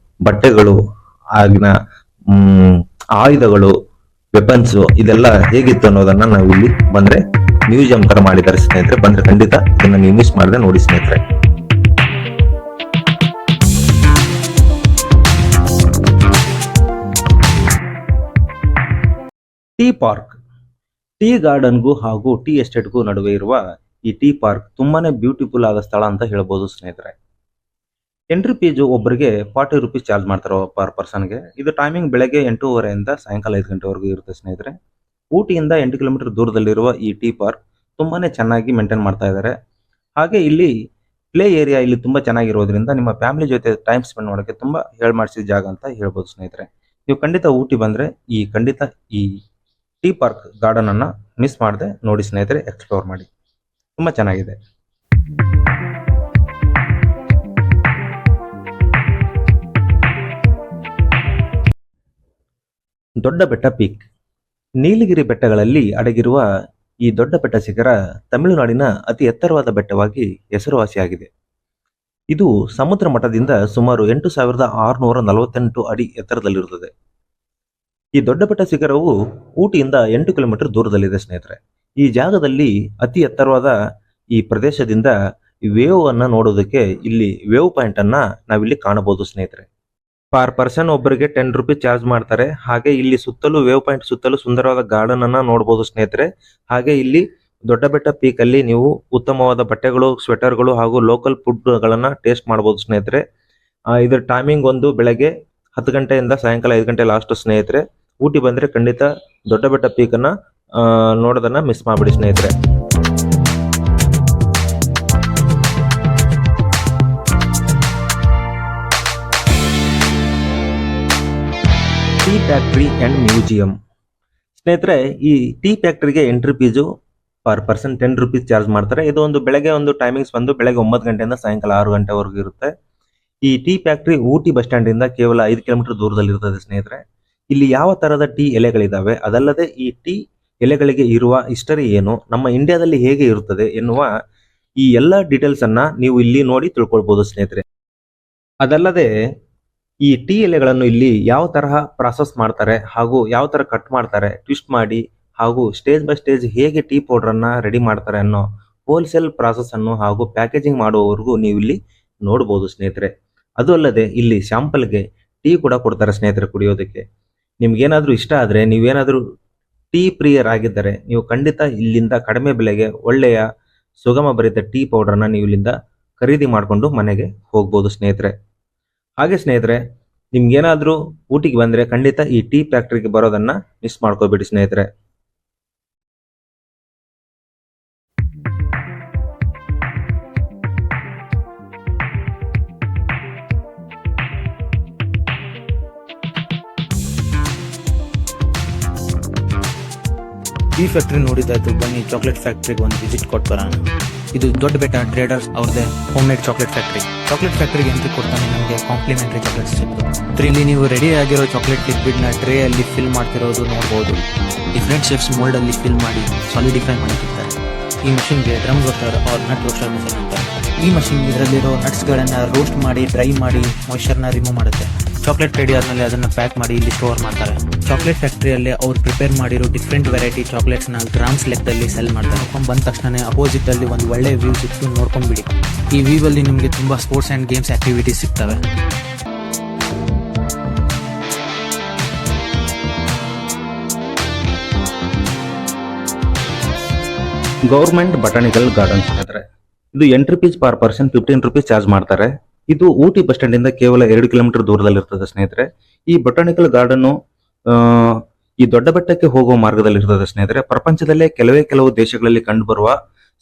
ಬಟ್ಟೆಗಳು, ಆಗಿನ ಆಯುಧಗಳು, ವೆಪನ್ಸ್ ಇದೆಲ್ಲ ಹೇಗಿತ್ತು ಅನ್ನೋದನ್ನ ನಾವು ಇಲ್ಲಿ ಬಂದ್ರೆ ಮ್ಯೂಸಿಯಂ ತರ ಮಾಡಿದ್ದಾರೆ ಸ್ನೇಹಿತರೆ. ಬಂದ್ರೆ ಖಂಡಿತ ಇದನ್ನ ನೀವು ಮಿಸ್ ಮಾಡದೆ ನೋಡಿ ಸ್ನೇಹಿತರೆ. ಟೀ ಪಾರ್ಕ್, ಟೀ ಗಾರ್ಡನ್ಗೂ ಹಾಗೂ ಟೀ ಎಸ್ಟೇಟ್ಗೂ ನಡುವೆ ಇರುವ ಈ ಟೀ ಪಾರ್ಕ್ ತುಂಬಾನೇ ಬ್ಯೂಟಿಫುಲ್ ಆದ ಸ್ಥಳ ಅಂತ ಹೇಳ್ಬೋದು ಸ್ನೇಹಿತರೆ. ಎಂಟ್ರಿ ಫೀಸ್ ಒಬ್ಬರಿಗೆ 40 ರುಪೀಸ್ ಚಾರ್ಜ್ ಮಾಡ್ತಾರೆ ಪರ್ ಪರ್ಸನ್ಗೆ. ಇದು ಟೈಮಿಂಗ್ ಬೆಳಗ್ಗೆ 8:30ರಿಂದ ಸಾಯಂಕಾಲ 5 ಗಂಟೆವರೆಗೂ ಇರುತ್ತೆ ಸ್ನೇಹಿತರೆ. ಊಟಿಯಿಂದ 8 ಕಿಲೋಮೀಟರ್ ದೂರದಲ್ಲಿರುವ ಈ ಟೀ ಪಾರ್ಕ್ ತುಂಬಾನೇ ಚೆನ್ನಾಗಿ ಮೇಂಟೈನ್ ಮಾಡ್ತಾ ಇದ್ದಾರೆ. ಹಾಗೆ ಇಲ್ಲಿ ಪ್ಲೇ ಏರಿಯಾ ಇಲ್ಲಿ ತುಂಬಾ ಚೆನ್ನಾಗಿರೋದ್ರಿಂದ ನಿಮ್ಮ ಫ್ಯಾಮಿಲಿ ಜೊತೆ ಟೈಮ್ ಸ್ಪೆಂಡ್ ಮಾಡೋಕ್ಕೆ ತುಂಬಾ ಮಾಡಿಸಿದ ಜಾಗ ಅಂತ ಹೇಳ್ಬೋದು ಸ್ನೇಹಿತರೆ. ನೀವು ಖಂಡಿತ ಊಟಿ ಬಂದ್ರೆ ಖಂಡಿತ ಈ ಟೀ ಪಾರ್ಕ್ ಗಾರ್ಡನ್ ಅನ್ನ ಮಿಸ್ ಮಾಡದೆ ನೋಡಿ ಸ್ನೇಹಿತರೆ, ಎಕ್ಸ್ಪ್ಲೋರ್ ಮಾಡಿ, ತುಂಬಾ ಚೆನ್ನಾಗಿದೆ. ದೊಡ್ಡ ಬೆಟ್ಟ ಪೀಕ್. ನೀಲಗಿರಿ ಬೆಟ್ಟಗಳಲ್ಲಿ ಅಡಗಿರುವ ಈ ದೊಡ್ಡ ಬೆಟ್ಟ ಶಿಖರ ತಮಿಳುನಾಡಿನ ಅತಿ ಎತ್ತರವಾದ ಬೆಟ್ಟವಾಗಿ ಹೆಸರುವಾಸಿಯಾಗಿದೆ. ಇದು ಸಮುದ್ರ ಮಟ್ಟದಿಂದ ಸುಮಾರು 8648 ಅಡಿ ಎತ್ತರದಲ್ಲಿರುತ್ತದೆ. ಈ ದೊಡ್ಡ ಬೆಟ್ಟ ಶಿಖರವು ಊಟಿಯಿಂದ 8 ಕಿಲೋಮೀಟರ್ ದೂರದಲ್ಲಿದೆ ಸ್ನೇಹಿತರೆ. ಈ ಜಾಗದಲ್ಲಿ ಅತಿ ಎತ್ತರವಾದ ಈ ಪ್ರದೇಶದಿಂದ ವೇವ್ ಅನ್ನ ನೋಡೋದಕ್ಕೆ ಇಲ್ಲಿ ವೇವ್ ಪಾಯಿಂಟ್ ಅನ್ನ ನಾವಿಲ್ಲಿ ಕಾಣಬಹುದು ಸ್ನೇಹಿತರೆ. ಪರ್ ಪರ್ಸನ್ ಒಬ್ಬರಿಗೆ 10 ರೂಪೀಸ್ ಚಾರ್ಜ್ ಮಾಡ್ತಾರೆ. ಹಾಗೆ ಇಲ್ಲಿ ಸುತ್ತಲೂ ವೇವ್ ಪಾಯಿಂಟ್ ಸುತ್ತಲೂ ಸುಂದರವಾದ ಗಾರ್ಡನ್ ಅನ್ನ ನೋಡಬಹುದು ಸ್ನೇಹಿತರೆ. ಹಾಗೆ ಇಲ್ಲಿ ದೊಡ್ಡ ಬೆಟ್ಟ ಪೀಕ್ ಅಲ್ಲಿ ನೀವು ಉತ್ತಮವಾದ ಬಟ್ಟೆಗಳು, ಸ್ವೆಟರ್ಗಳು ಹಾಗೂ ಲೋಕಲ್ ಫುಡ್ ಗಳನ್ನ ಟೇಸ್ಟ್ ಮಾಡಬಹುದು ಸ್ನೇಹಿತರೆ. ಇದರ ಟೈಮಿಂಗ್ ಒಂದು ಬೆಳಗ್ಗೆ 10 ಗಂಟೆಯಿಂದ ಸಾಯಂಕಾಲ 5 ಗಂಟೆ ಲಾಸ್ಟ್ ಸ್ನೇಹಿತರೆ. ಊಟಿ ಬಂದ್ರೆ ಖಂಡಿತ ದೊಡ್ಡ ಬೆಟ್ಟ ಪೀಕ್ ಅನ್ನ ನೋಡೋದನ್ನ ಮಿಸ್ ಮಾಡಬೇಡಿ ಸ್ನೇಹಿತರೆ. Tea factory and museum. ಸ್ನೇಹಿತರೆ, ಈ ಟೀ ಫ್ಯಾಕ್ಟರಿಗೆ entry fees per person 10 rupees charge ಮಾಡ್ತಾರೆ. ಇದು ಒಂದು ಬೆಳಗ್ಗೆ ಒಂದು ಟೈಮಿಂಗ್ಸ್ ಬಂದು ಬೆಳಗ್ಗೆ 9 ಗಂಟೆಯಿಂದ ಸಾಯಂಕಾಲ 6 ಗಂಟೆವರೆಗೂ ಇರುತ್ತೆ. ಈ tea factory Ooty bus stand ಇಂದ ಕೇವಲ 5 ಕಿಲೋಮೀಟರ್ ದೂರದಲ್ಲಿರುತ್ತದೆ ಸ್ನೇಹಿತರೆ. ಇಲ್ಲಿ ಯಾವ ತರದ ಟೀ ಎಲೆಗಳಿದಾವೆ, ಅದಲ್ಲದೆ ಈ ಟೀ ಎಲೆಗಳಿಗೆ ಇರುವ ಹಿಸ್ಟರಿ ಏನು, ನಮ್ಮ ಇಂಡಿಯಾದಲ್ಲಿ ಹೇಗೆ ಇರುತ್ತದೆ ಎನ್ನುವ ಈ ಎಲ್ಲ ಡೀಟೇಲ್ಸ್ ಅನ್ನ ನೀವು ಇಲ್ಲಿ ನೋಡಿ ತಿಳ್ಕೊಳ್ಬಹುದು ಸ್ನೇಹಿತರೆ. ಅದಲ್ಲದೆ ಈ ಟೀ ಎಲೆಗಳನ್ನು ಇಲ್ಲಿ ಯಾವ ತರಹ ಪ್ರಾಸೆಸ್ ಮಾಡ್ತಾರೆ ಹಾಗೂ ಯಾವ ತರ ಕಟ್ ಮಾಡ್ತಾರೆ, ಟ್ವಿಸ್ಟ್ ಮಾಡಿ ಹಾಗೂ ಸ್ಟೇಜ್ ಬೈ ಸ್ಟೇಜ್ ಹೇಗೆ ಟೀ ಪೌಡರ್ ಅನ್ನ ರೆಡಿ ಮಾಡ್ತಾರೆ ಅನ್ನೋ ಹೋಲ್ಸೇಲ್ ಪ್ರಾಸೆಸ್ ಅನ್ನು ಹಾಗೂ ಪ್ಯಾಕೇಜಿಂಗ್ ಮಾಡುವವರೆಗೂ ನೀವು ಇಲ್ಲಿ ನೋಡಬಹುದು ಸ್ನೇಹಿತರೆ. ಅದು ಅಲ್ಲದೆ ಇಲ್ಲಿ ಸ್ಯಾಂಪಲ್ಗೆ ಟೀ ಕೂಡ ಕೊಡ್ತಾರೆ ಸ್ನೇಹಿತರೆ ಕುಡಿಯೋದಕ್ಕೆ. ನಿಮ್ಗೇನಾದ್ರೂ ಇಷ್ಟ ಆದ್ರೆ, ನೀವೇನಾದ್ರೂ ಟೀ ಪ್ರಿಯರ್ ಆಗಿದ್ದರೆ ನೀವು ಖಂಡಿತ ಇಲ್ಲಿಂದ ಕಡಿಮೆ ಬೆಲೆಗೆ ಒಳ್ಳೆಯ ಸುಗಮ ಭರಿತ ಟೀ ಪೌಡರ್ನ ನೀವು ಇಲ್ಲಿಂದ ಖರೀದಿ ಮಾಡಿಕೊಂಡು ಮನೆಗೆ ಹೋಗ್ಬೋದು ಸ್ನೇಹಿತರೆ. ಹಾಗೆ ಸ್ನೇಹಿತರೆ, ನಿಮ್ಗೇನಾದ್ರೂ ಊಟಿಗೆ ಬಂದ್ರೆ ಖಂಡಿತ ಈ ಟೀ ಫ್ಯಾಕ್ಟರಿಗೆ ಬರೋದನ್ನ ಮಿಸ್ ಮಾಡ್ಕೋಬೇಡಿ ಸ್ನೇಹಿತರೆ. ಟೀ ಫ್ಯಾಕ್ಟ್ರಿ ನೋಡಿದಾಯ್ತು, ಬನ್ನಿ ಚಾಕ್ಲೇಟ್ ಫ್ಯಾಕ್ಟ್ರಿಗೆ ಒಂದು ವಿಸಿಟ್ ಕೊಟ್ಟು ಬರೋಣ. ಇದು ದೊಡ್ಡ ಬೆಟ್ಟ ಟ್ರೇಡರ್ಸ್ ಅವ್ರದ್ದೇ home made chocolate factory. Chocolate ಫ್ಯಾಕ್ಟ್ರಿಗೆ ಎಂಟ್ರಿ ಕೊಡ್ತಾನೆ ನಮಗೆ ಕಾಂಪ್ಲಿಮೆಂಟರಿ ಚಾಕ್ಲೇಟ್ಸ್ ಸಿಗ್ತದೆ. ಇಲ್ಲಿ ನೀವು ರೆಡಿ ಆಗಿರೋ ಚಾಕ್ಲೇಟ್ ಲಿಕ್ವಿಡ್ ನ ಟ್ರೇ ಅಲ್ಲಿ ಫಿಲ್ ಮಾಡ್ತಿರೋದು ನೋಡಬಹುದು. ಡಿಫ್ರೆಂಟ್ ಶೇಪ್ಸ್ ಮೋಲ್ಡ್ ಅಲ್ಲಿ ಫಿಲ್ ಮಾಡಿ ಸಾಲಿಡಿಫೈ ಮಾಡಿರ್ತಾರೆ. ಈ ಮಷಿನ್ಗೆ drum roaster or nut roaster machine ಅಂತಾರೆ. ಈ ಮಷಿನ್ ಇದರಲ್ಲಿರೋ ನಟ್ಸ್ ಗಳನ್ನ ರೋಸ್ಟ್ ಮಾಡಿ ಡ್ರೈ ಮಾಡಿ ಮಾಯಿಶ್ಚರ್ನ ರಿಮೂವ್ ಮಾಡುತ್ತೆ. ಚಾಕ್ಲೇಟ್ ರೆಡಿ ಆದ್ಮೇಲೆ ಅದನ್ನ ಪ್ಯಾಕ್ ಮಾಡಿ ಇಲ್ಲಿ ಸ್ಟೋರ್ ಮಾಡ್ತಾರೆ. ಚಾಕ್ಲೇಟ್ ಫ್ಯಾಕ್ಟರಿಯಲ್ಲಿ ಅವ್ರು ಪ್ರಿಪೇರ್ ಮಾಡಿರೋ ಡಿಫ್ರೆಂಟ್ ವೆರೈಟಿ ಚಾಕ್ಲೇಟ್ಸ್ ನ ಗ್ರಾಮ್ಸ್ ಲೆಕ್ಕದಲ್ಲಿ ಸೆಲ್ ಮಾಡ್ತಾರೆ. ಬಂದ ತಕ್ಷಣ ಅಪೋಸಿಟ್ ಅಲ್ಲಿ ಒಂದು ಒಳ್ಳೆ ವ್ಯೂ ಸಿಕ್ತು, ನೋಡ್ಕೊಂಡ್ಬಿಡಿ. ಈ ವ್ಯೂ ಅಲ್ಲಿ ನಿಮಗೆ ತುಂಬಾ ಸ್ಪೋರ್ಟ್ಸ್ ಅಂಡ್ ಗೇಮ್ಸ್ ಆಕ್ಟಿವಿಟೀಸ್ ಸಿಗ್ತವೆ. ಗೌರ್ಮೆಂಟ್ ಬಟಾನಿಕಲ್ ಗಾರ್ಡನ್ ಸ್ನೇಹಿತರೆ, ಇದು entry fees per person 15 rupees charge ಮಾಡ್ತಾರೆ. ಇದು ಊಟಿ ಬಸ್ ಸ್ಟ್ಯಾಂಡ್ ಇಂದ ಕೇವಲ 2 ಕಿಲೋಮೀಟರ್ ದೂರದಲ್ಲಿರ್ತದೆ ಸ್ನೇಹಿತರೆ. ಈ ಬೊಟಾನಿಕಲ್ ಗಾರ್ಡನ್ ಈ ದೊಡ್ಡ ಬೆಟ್ಟಕ್ಕೆ ಹೋಗುವ ಮಾರ್ಗದಲ್ಲಿರ್ತದೆ ಸ್ನೇಹಿತರೆ. ಪ್ರಪಂಚದಲ್ಲೇ ಕೆಲವು ದೇಶಗಳಲ್ಲಿ ಕಂಡುಬರುವ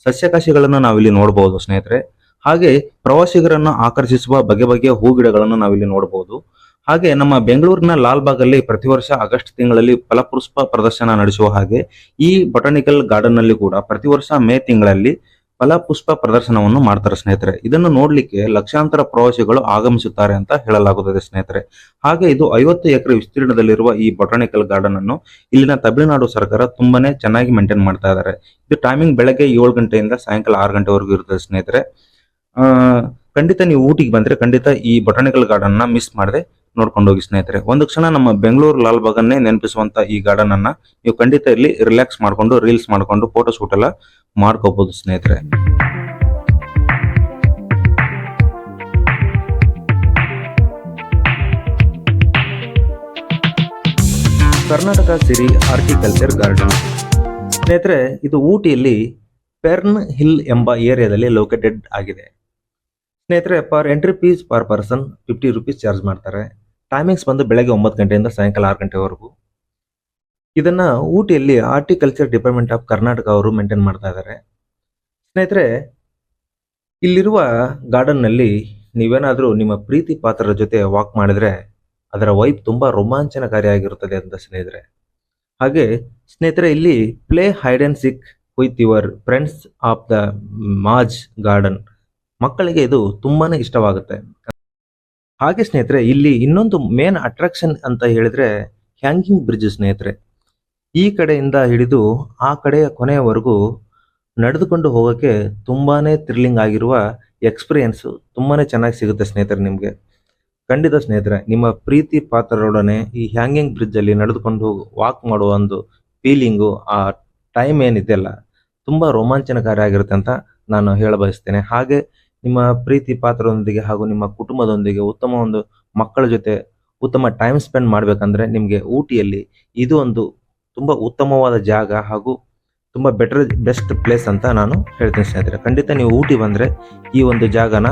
ಸಸ್ಯಕಾಶಿಗಳನ್ನು ನಾವಿಲ್ಲಿ ನೋಡಬಹುದು ಸ್ನೇಹಿತರೆ. ಹಾಗೆ ಪ್ರವಾಸಿಗರನ್ನು ಆಕರ್ಷಿಸುವ ಬಗೆ ಬಗೆಯ ಹೂ ಗಿಡಗಳನ್ನು ನಾವಿಲ್ಲಿ ನೋಡಬಹುದು. ಹಾಗೆ ನಮ್ಮ ಬೆಂಗಳೂರಿನ ಲಾಲ್ಬಾಗ್ ಅಲ್ಲಿ ಪ್ರತಿ ವರ್ಷ ಆಗಸ್ಟ್ ತಿಂಗಳಲ್ಲಿ ಫಲಪುಷ್ಪ ಪ್ರದರ್ಶನ ನಡೆಸುವ ಹಾಗೆ ಈ ಬೊಟಾನಿಕಲ್ ಗಾರ್ಡನ್ ನಲ್ಲಿ ಕೂಡ ಪ್ರತಿ ವರ್ಷ ಮೇ ತಿಂಗಳಲ್ಲಿ ಫಲಪುಷ್ಪ ಪ್ರದರ್ಶನವನ್ನು ಮಾಡ್ತಾರೆ ಸ್ನೇಹಿತರೆ. ಇದನ್ನು ನೋಡ್ಲಿಕ್ಕೆ ಲಕ್ಷಾಂತರ ಪ್ರವಾಸಿಗಳು ಆಗಮಿಸುತ್ತಾರೆ ಅಂತ ಹೇಳಲಾಗುತ್ತದೆ ಸ್ನೇಹಿತರೆ. ಹಾಗೆ ಇದು 50 ಎಕರೆ ವಿಸ್ತೀರ್ಣದಲ್ಲಿರುವ ಈ ಬೊಟಾನಿಕಲ್ ಗಾರ್ಡನ್ ಅನ್ನು ಇಲ್ಲಿನ ತಮಿಳುನಾಡು ಸರ್ಕಾರ ತುಂಬಾನೇ ಚೆನ್ನಾಗಿ ಮೇಂಟೈನ್ ಮಾಡ್ತಾ ಇದ್ದಾರೆ. ಇದು ಟೈಮಿಂಗ್ ಬೆಳಗ್ಗೆ 7 ಗಂಟೆಯಿಂದ ಸಾಯಂಕಾಲ 6 ಗಂಟೆವರೆಗೂ ಇರ್ತದೆ ಸ್ನೇಹಿತರೆ. ಖಂಡಿತ ನೀವು ಊಟಿಗೆ ಬಂದ್ರೆ ಖಂಡಿತ ಈ ಬೊಟಾನಿಕಲ್ ಗಾರ್ಡನ್ ನ ಮಿಸ್ ಮಾಡದೆ ನೋಡ್ಕೊಂಡು ಹೋಗಿ ಸ್ನೇಹಿತರೆ. ಒಂದು ಕ್ಷಣ ನಮ್ಮ ಬೆಂಗಳೂರು ಲಾಲ್ಬಾಗ್ ಅನ್ನೇ ನೆನಪಿಸುವಂತ ಈ ಗಾರ್ಡನ್ ಅನ್ನ ನೀವು ಖಂಡಿತ ಇಲ್ಲಿ ರಿಲ್ಯಾಕ್ಸ್ ಮಾಡ್ಕೊಂಡು ರೀಲ್ಸ್ ಮಾಡ್ಕೊಂಡು ಫೋಟೋ ಶೂಟ್ ಎಲ್ಲ ಮಾಡ್ಕೋಬಹುದು ಸ್ನೇಹಿತರೆ. ಕರ್ನಾಟಕ ಸಿರಿ ಹಾರ್ಟಿಕಲ್ಚರ್ ಗಾರ್ಡನ್ ಸ್ನೇಹಿತರೆ, ಇದು ಊಟಿಯಲ್ಲಿ ಪೆರ್ನ್ ಹಿಲ್ ಎಂಬ ಏರಿಯಾದಲ್ಲಿ ಲೊಕೇಟೆಡ್ ಆಗಿದೆ ಸ್ನೇಹಿತರೆ. Per entry fees per person 50 rupees charge ಮಾಡ್ತಾರೆ. ಟೈಮಿಂಗ್ಸ್ ಬಂದು ಬೆಳಗ್ಗೆ 9 ಗಂಟೆಯಿಂದ ಸಾಯಂಕಾಲ 6 ಗಂಟೆವರೆಗೂ. ಇದನ್ನ ಊಟಿಯಲ್ಲಿ ಹಾರ್ಟಿಕಲ್ಚರ್ ಡಿಪಾರ್ಟ್ಮೆಂಟ್ ಆಫ್ ಕರ್ನಾಟಕ ಅವರು ಮೇಂಟೈನ್ ಮಾಡ್ತಾ ಇದ್ದಾರೆ ಸ್ನೇಹಿತರೆ. ಇಲ್ಲಿರುವ ಗಾರ್ಡನ್ ನಲ್ಲಿ ನೀವೇನಾದ್ರೂ ನಿಮ್ಮ ಪ್ರೀತಿ ಪಾತ್ರರ ಜೊತೆ ವಾಕ್ ಮಾಡಿದ್ರೆ ಅದರ ವೈಬ್ ತುಂಬಾ ರೋಮಾಂಚನಕಾರಿಯಾಗಿರುತ್ತದೆ ಅಂತ ಸ್ನೇಹಿತರೆ. ಹಾಗೆ ಸ್ನೇಹಿತರೆ, ಇಲ್ಲಿ play hide and seek with your friends of the maze garden, ಮಕ್ಕಳಿಗೆ ಇದು ತುಂಬಾನೇ ಇಷ್ಟವಾಗುತ್ತೆ. ಹಾಗೆ ಸ್ನೇಹಿತರೆ, ಇಲ್ಲಿ ಇನ್ನೊಂದು ಮೇನ್ ಅಟ್ರಾಕ್ಷನ್ ಅಂತ ಹೇಳಿದ್ರೆ ಹ್ಯಾಂಗಿಂಗ್ ಬ್ರಿಡ್ಜ್ ಸ್ನೇಹಿತರೆ. ಈ ಕಡೆಯಿಂದ ಹಿಡಿದು ಆ ಕಡೆಯ ಕೊನೆಯವರೆಗೂ ನಡೆದುಕೊಂಡು ಹೋಗೋಕ್ಕೆ ತುಂಬಾನೇ ಥ್ರಿಲ್ಲಿಂಗ್ ಆಗಿರುವ ಎಕ್ಸ್ಪೀರಿಯನ್ಸ್ ತುಂಬಾನೇ ಚೆನ್ನಾಗಿ ಸಿಗುತ್ತೆ ಸ್ನೇಹಿತರೆ ನಿಮಗೆ. ಖಂಡಿತ ಸ್ನೇಹಿತರೆ, ನಿಮ್ಮ ಪ್ರೀತಿ ಪಾತ್ರರೊಡನೆ ಈ ಹ್ಯಾಂಗಿಂಗ್ ಬ್ರಿಡ್ಜ್ ಅಲ್ಲಿ ನಡೆದುಕೊಂಡು ವಾಕ್ ಮಾಡುವ ಒಂದು ಫೀಲಿಂಗು, ಆ ಟೈಮ್ ಏನಿದೆಯಲ್ಲ ತುಂಬಾ ರೋಮಾಂಚನಕಾರಿ ಆಗಿರುತ್ತೆ ಅಂತ ನಾನು ಹೇಳ ಬಯಸ್ತೇನೆ. ಹಾಗೆ ನಿಮ್ಮ ಪ್ರೀತಿ ಪಾತ್ರರೊಂದಿಗೆ ಹಾಗೂ ನಿಮ್ಮ ಕುಟುಂಬದೊಂದಿಗೆ ಉತ್ತಮ ಒಂದು ಮಕ್ಕಳ ಜೊತೆ ಉತ್ತಮ ಟೈಮ್ ಸ್ಪೆಂಡ್ ಮಾಡ್ಬೇಕಂದ್ರೆ ನಿಮಗೆ ಊಟಿಯಲ್ಲಿ ಇದು ಒಂದು ತುಂಬಾ ಉತ್ತಮವಾದ ಜಾಗ ಹಾಗೂ ತುಂಬಾ ಬೆಸ್ಟ್ ಪ್ಲೇಸ್ ಅಂತ ನಾನು ಹೇಳ್ತೀನಿ ಸ್ನೇಹಿತರೆ. ಖಂಡಿತ ನೀವು ಊಟಿ ಬಂದ್ರೆ ಈ ಒಂದು ಜಾಗನ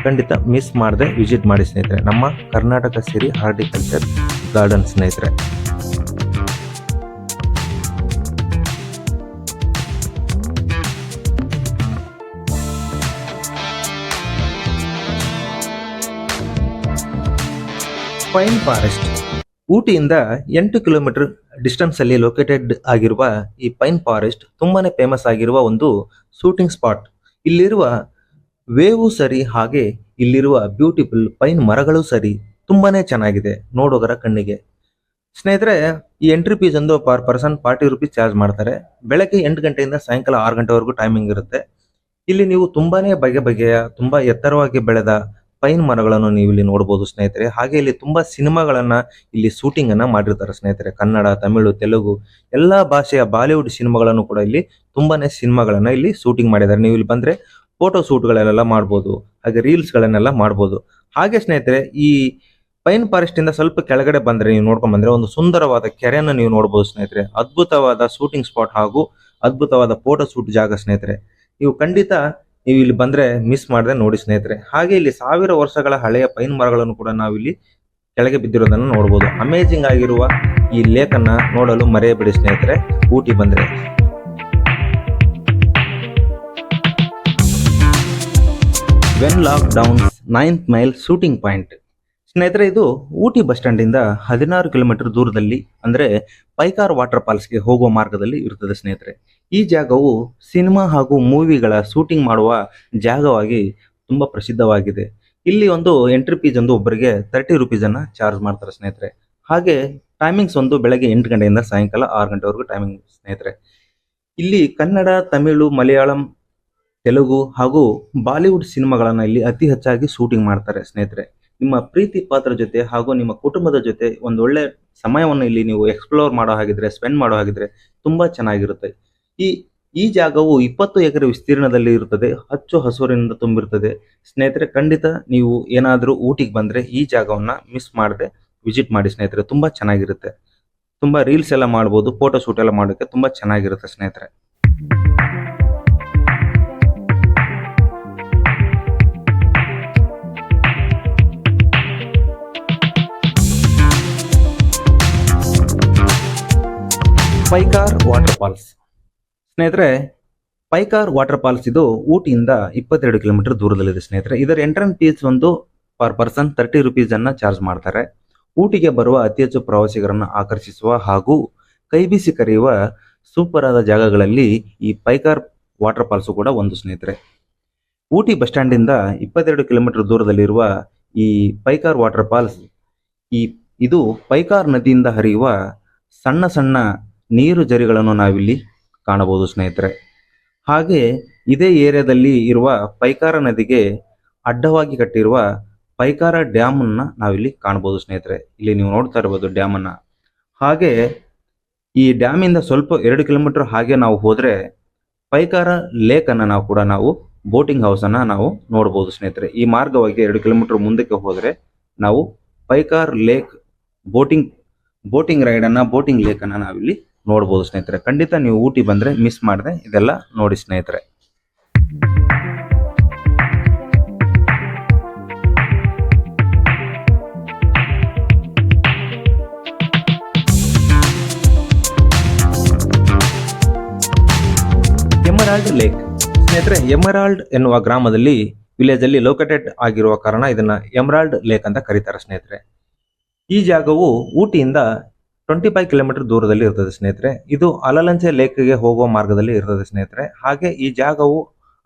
ಖಂಡಿತ ಮಿಸ್ ಮಾಡದೆ ವಿಸಿಟ್ ಮಾಡಿ ಸ್ನೇಹಿತರೆ. ನಮ್ಮ ಕರ್ನಾಟಕ ಸಿರಿ ಹಾರ್ಟಿಕಲ್ಚರ್ ಗಾರ್ಡನ್ ಸ್ನೇಹಿತರೆ. ಪೈನ್ ಫಾರೆಸ್ಟ್ ಊಟಿಯಿಂದ 8 ಕಿಲೋಮೀಟರ್ ಡಿಸ್ಟೆನ್ಸ್ ಅಲ್ಲಿ ಲೊಕೇಟೆಡ್ ಆಗಿರುವ ಈ ಪೈನ್ ಫಾರೆಸ್ಟ್ ತುಂಬಾನೇ ಫೇಮಸ್ ಆಗಿರುವ ಒಂದು ಶೂಟಿಂಗ್ ಸ್ಪಾಟ್. ಇಲ್ಲಿರುವ ವೇವು ಸರಿ, ಹಾಗೆ ಇಲ್ಲಿರುವ ಬ್ಯೂಟಿಫುಲ್ ಪೈನ್ ಮರಗಳು ಸರಿ ತುಂಬಾನೇ ಚೆನ್ನಾಗಿದೆ ನೋಡೋಗರ ಕಣ್ಣಿಗೆ. ಸ್ನೇಹಿತರೆ, ಈ ಎಂಟ್ರಿ ಫೀಸ್ ಒಂದು ಪರ್ ಪರ್ಸನ್ 40 ರೂಪೀಸ್ ಚಾರ್ಜ್ ಮಾಡ್ತಾರೆ. ಬೆಳಗ್ಗೆ 8 ಗಂಟೆಯಿಂದ ಸಾಯಂಕಾಲ 6 ಗಂಟೆವರೆಗೂ ಟೈಮಿಂಗ್ ಇರುತ್ತೆ. ಇಲ್ಲಿ ನೀವು ತುಂಬಾನೇ ಬಗೆಯ ತುಂಬಾ ಎತ್ತರವಾಗಿ ಬೆಳೆದ ಪೈನ್ ಮರಗಳನ್ನು ನೀವು ಇಲ್ಲಿ ನೋಡಬಹುದು ಸ್ನೇಹಿತರೆ. ಹಾಗೆ ಇಲ್ಲಿ ತುಂಬಾ ಸಿನಿಮಾಗಳನ್ನ ಇಲ್ಲಿ ಶೂಟಿಂಗ್ ಅನ್ನ ಮಾಡಿರ್ತಾರೆ ಸ್ನೇಹಿತರೆ. ಕನ್ನಡ, ತಮಿಳು, ತೆಲುಗು ಎಲ್ಲಾ ಭಾಷೆಯ ಬಾಲಿವುಡ್ ಸಿನಿಮಾಗಳನ್ನು ಕೂಡ ಇಲ್ಲಿ ತುಂಬಾನೇ ಸಿನಿಮಾಗಳನ್ನ ಇಲ್ಲಿ ಶೂಟಿಂಗ್ ಮಾಡಿದ್ದಾರೆ. ನೀವು ಇಲ್ಲಿ ಬಂದ್ರೆ ಫೋಟೋ ಶೂಟ್ಗಳನ್ನೆಲ್ಲ ಮಾಡ್ಬೋದು, ಹಾಗೆ ರೀಲ್ಸ್ ಗಳನ್ನೆಲ್ಲ ಮಾಡ್ಬೋದು. ಹಾಗೆ ಸ್ನೇಹಿತರೆ, ಈ ಪೈನ್ ಫಾರೆಸ್ಟ್ ಇಂದ ಸ್ವಲ್ಪ ಕೆಳಗಡೆ ಬಂದ್ರೆ ನೀವು ನೋಡ್ಕೊಂಡ್ ಬಂದ್ರೆ ಒಂದು ಸುಂದರವಾದ ಕೆರೆಯನ್ನು ನೀವು ನೋಡಬಹುದು ಸ್ನೇಹಿತರೆ. ಅದ್ಭುತವಾದ ಶೂಟಿಂಗ್ ಸ್ಪಾಟ್ ಹಾಗೂ ಅದ್ಭುತವಾದ ಫೋಟೋ ಶೂಟ್ ಜಾಗ ಸ್ನೇಹಿತರೆ. ನೀವು ಖಂಡಿತ ನೀವು ಇಲ್ಲಿ ಬಂದ್ರೆ ಮಿಸ್ ಮಾಡದೆ ನೋಡಿ ಸ್ನೇಹಿತರೆ. ಹಾಗೆ ಇಲ್ಲಿ 1000 ವರ್ಷಗಳ ಹಳೆಯ ಪೈನ್ ಮರಗಳನ್ನು ಕೂಡ ನಾವಿಲ್ಲಿ ಕೆಳಗೆ ಬಿದ್ದಿರೋದನ್ನ ನೋಡಬಹುದು. ಅಮೇಜಿಂಗ್ ಆಗಿರುವ ಈ ಲೇಕ್ ಅನ್ನ ನೋಡಲು ಮರೆಯಬೇಡಿ ಸ್ನೇಹಿತರೆ ಊಟಿ ಬಂದ್ರೆ. Wenlock down 9th mile shooting point ಸ್ನೇಹಿತರೆ, ಇದು ಊಟಿ ಬಸ್ ಸ್ಟ್ಯಾಂಡ್ ಇಂದ 16 ಕಿಲೋಮೀಟರ್ ದೂರದಲ್ಲಿ ಅಂದ್ರೆ ಪೈಕಾರ್ ವಾಟರ್ ಫಾಲ್ಸ್ಗೆ ಹೋಗುವ ಮಾರ್ಗದಲ್ಲಿ ಇರುತ್ತದೆ ಸ್ನೇಹಿತರೆ. ಈ ಜಾಗವು ಸಿನಿಮಾ ಹಾಗೂ ಮೂವಿಗಳ ಶೂಟಿಂಗ್ ಮಾಡುವ ಜಾಗವಾಗಿ ತುಂಬಾ ಪ್ರಸಿದ್ಧವಾಗಿದೆ. ಇಲ್ಲಿ ಒಂದು ಎಂಟ್ರಿ ಫೀಸ್ ಒಂದು ಒಬ್ಬರಿಗೆ 30 ರೂಪೀಸ್ ಅನ್ನ ಚಾರ್ಜ್ ಮಾಡ್ತಾರೆ ಸ್ನೇಹಿತರೆ. ಹಾಗೆ ಟೈಮಿಂಗ್ಸ್ ಒಂದು ಬೆಳಗ್ಗೆ 8 ಗಂಟೆಯಿಂದ ಸಾಯಂಕಾಲ 6 ಗಂಟೆವರೆಗೂ ಟೈಮಿಂಗ್ ಸ್ನೇಹಿತರೆ. ಇಲ್ಲಿ ಕನ್ನಡ, ತಮಿಳು, ಮಲಯಾಳಂ, ತೆಲುಗು ಹಾಗೂ ಬಾಲಿವುಡ್ ಸಿನಿಮಾಗಳನ್ನ ಇಲ್ಲಿ ಅತಿ ಹೆಚ್ಚಾಗಿ ಶೂಟಿಂಗ್ ಮಾಡ್ತಾರೆ ಸ್ನೇಹಿತರೆ. ನಿಮ್ಮ ಪ್ರೀತಿ ಪಾತ್ರ ಜೊತೆ ಹಾಗೂ ನಿಮ್ಮ ಕುಟುಂಬದ ಜೊತೆ ಒಂದು ಒಳ್ಳೆ ಸಮಯವನ್ನು ಇಲ್ಲಿ ನೀವು ಎಕ್ಸ್ಪ್ಲೋರ್ ಮಾಡೋ ಹಾಗಿದ್ರೆ, ಸ್ಪೆಂಡ್ ಮಾಡೋ ಹಾಗಿದ್ರೆ ತುಂಬಾ ಚೆನ್ನಾಗಿರುತ್ತೆ. ಈ ಜಾಗವು 20 ಎಕರೆ ವಿಸ್ತೀರ್ಣದಲ್ಲಿ ಇರುತ್ತದೆ. ಹಚ್ಚು ಹಸುರಿನಿಂದ ತುಂಬಿರುತ್ತದೆ ಸ್ನೇಹಿತರೆ. ಖಂಡಿತ ನೀವು ಏನಾದರೂ ಊಟಿಗೆ ಬಂದ್ರೆ ಈ ಜಾಗವನ್ನ ಮಿಸ್ ಮಾಡದೆ ವಿಸಿಟ್ ಮಾಡಿ ಸ್ನೇಹಿತರೆ. ತುಂಬಾ ಚೆನ್ನಾಗಿರುತ್ತೆ. ತುಂಬಾ ರೀಲ್ಸ್ ಎಲ್ಲ ಮಾಡ್ಬೋದು, ಫೋಟೋ ಶೂಟ್ ಎಲ್ಲ ಮಾಡೋಕೆ ತುಂಬಾ ಚೆನ್ನಾಗಿರುತ್ತೆ ಸ್ನೇಹಿತರೆ. ಪೈಕಾರ್ ವಾಟರ್ ಫಾಲ್ಸ್ ಸ್ನೇಹಿತರೆ, ಪೈಕಾರ್ ವಾಟರ್ ಫಾಲ್ಸ್ ಇದು ಊಟಿಯಿಂದ 22 ಕಿಲೋಮೀಟರ್ ದೂರದಲ್ಲಿದೆ ಸ್ನೇಹಿತರೆ. ಇದರ ಎಂಟ್ರೆನ್ಸ್ ಫೀಸ್ ಒಂದು ಪರ್ ಪರ್ಸನ್ 30 ರೂಪೀಸ್ ಅನ್ನ ಚಾರ್ಜ್ ಮಾಡ್ತಾರೆ. ಊಟಿಗೆ ಬರುವ ಅತಿ ಹೆಚ್ಚು ಪ್ರವಾಸಿಗರನ್ನು ಆಕರ್ಷಿಸುವ ಹಾಗೂ ಕೈ ಬೀಸಿ ಕರೆಯುವ ಸೂಪರ್ ಆದ ಜಾಗಗಳಲ್ಲಿ ಈ ಪೈಕಾರ್ ವಾಟರ್ ಫಾಲ್ಸ್ ಕೂಡ ಒಂದು ಸ್ನೇಹಿತರೆ. ಊಟಿ ಬಸ್ ಸ್ಟ್ಯಾಂಡ್ ಇಂದ 22 ಕಿಲೋಮೀಟರ್ ದೂರದಲ್ಲಿರುವ ಈ ಪೈಕಾರ್ ವಾಟರ್ ಫಾಲ್ಸ್ ಇದು ಪೈಕಾರ್ ನದಿಯಿಂದ ಹರಿಯುವ ಸಣ್ಣ ಸಣ್ಣ ನೀರು ಜರಿಗಳನ್ನು ನಾವಿಲ್ಲಿ ಕಾಣಬಹುದು ಸ್ನೇಹಿತರೆ. ಹಾಗೆ ಇದೇ ಏರಿಯಾದಲ್ಲಿ ಇರುವ ಪೈಕಾರ ನದಿಗೆ ಅಡ್ಡವಾಗಿ ಕಟ್ಟಿರುವ ಪೈಕಾರ ಡ್ಯಾಮ್ ಅನ್ನ ನಾವಿಲ್ಲಿ ಕಾಣಬಹುದು ಸ್ನೇಹಿತರೆ. ಇಲ್ಲಿ ನೀವು ನೋಡ್ತಾ ಇರಬಹುದು ಡ್ಯಾಮ್ ಅನ್ನ. ಹಾಗೆ ಈ ಡ್ಯಾಮ್ ಇಂದ ಸ್ವಲ್ಪ 2 ಕಿಲೋಮೀಟರ್ ಹಾಗೆ ನಾವು ಹೋದ್ರೆ ಪೈಕಾರ ಲೇಕ್ ಅನ್ನ ನಾವು ಬೋಟಿಂಗ್ ಹೌಸ್ ಅನ್ನ ನಾವು ನೋಡಬಹುದು ಸ್ನೇಹಿತರೆ. ಈ ಮಾರ್ಗವಾಗಿ 2 ಕಿಲೋಮೀಟರ್ ಮುಂದಕ್ಕೆ ಹೋದ್ರೆ ನಾವು ಪೈಕಾರ್ ಲೇಕ್ ಬೋಟಿಂಗ್ ರೈಡ್ ಅನ್ನ, ಬೋಟಿಂಗ್ ಲೇಕ್ ಅನ್ನ ನಾವಿಲ್ಲಿ ನೋಡಬಹುದು ಸ್ನೇಹಿತರೆ. ಖಂಡಿತ ನೀವು ಊಟಿ ಬಂದ್ರೆ ಮಿಸ್ ಮಾಡದೆ ಇದೆಲ್ಲ ನೋಡಿ ಸ್ನೇಹಿತರೆ. ಎಮರಾಲ್ಡ್ ಲೇಕ್ ಸ್ನೇಹಿತರೆ, ಎಮರಾಲ್ಡ್ ಎನ್ನುವ ಗ್ರಾಮದಲ್ಲಿ ವಿಲೇಜ್ ಅಲ್ಲಿ ಲೊಕೇಟೆಡ್ ಆಗಿರುವ ಕಾರಣ ಇದನ್ನ ಎಮರಾಲ್ಡ್ ಲೇಕ್ ಅಂತ ಕರೀತಾರೆ ಸ್ನೇಹಿತರೆ. ಈ ಜಾಗವು ಊಟಿಯಿಂದ 25 ಕಿಲೋಮೀಟರ್ ದೂರದಲ್ಲಿ ಇರ್ತದೆ ಸ್ನೇಹಿತರೆ. ಇದು ಅಲಲಂಚೆ ಲೇಕ್ಗೆ ಹೋಗುವ ಮಾರ್ಗದಲ್ಲಿ ಇರ್ತದೆ ಸ್ನೇಹಿತರೆ. ಹಾಗೆ ಈ ಜಾಗವು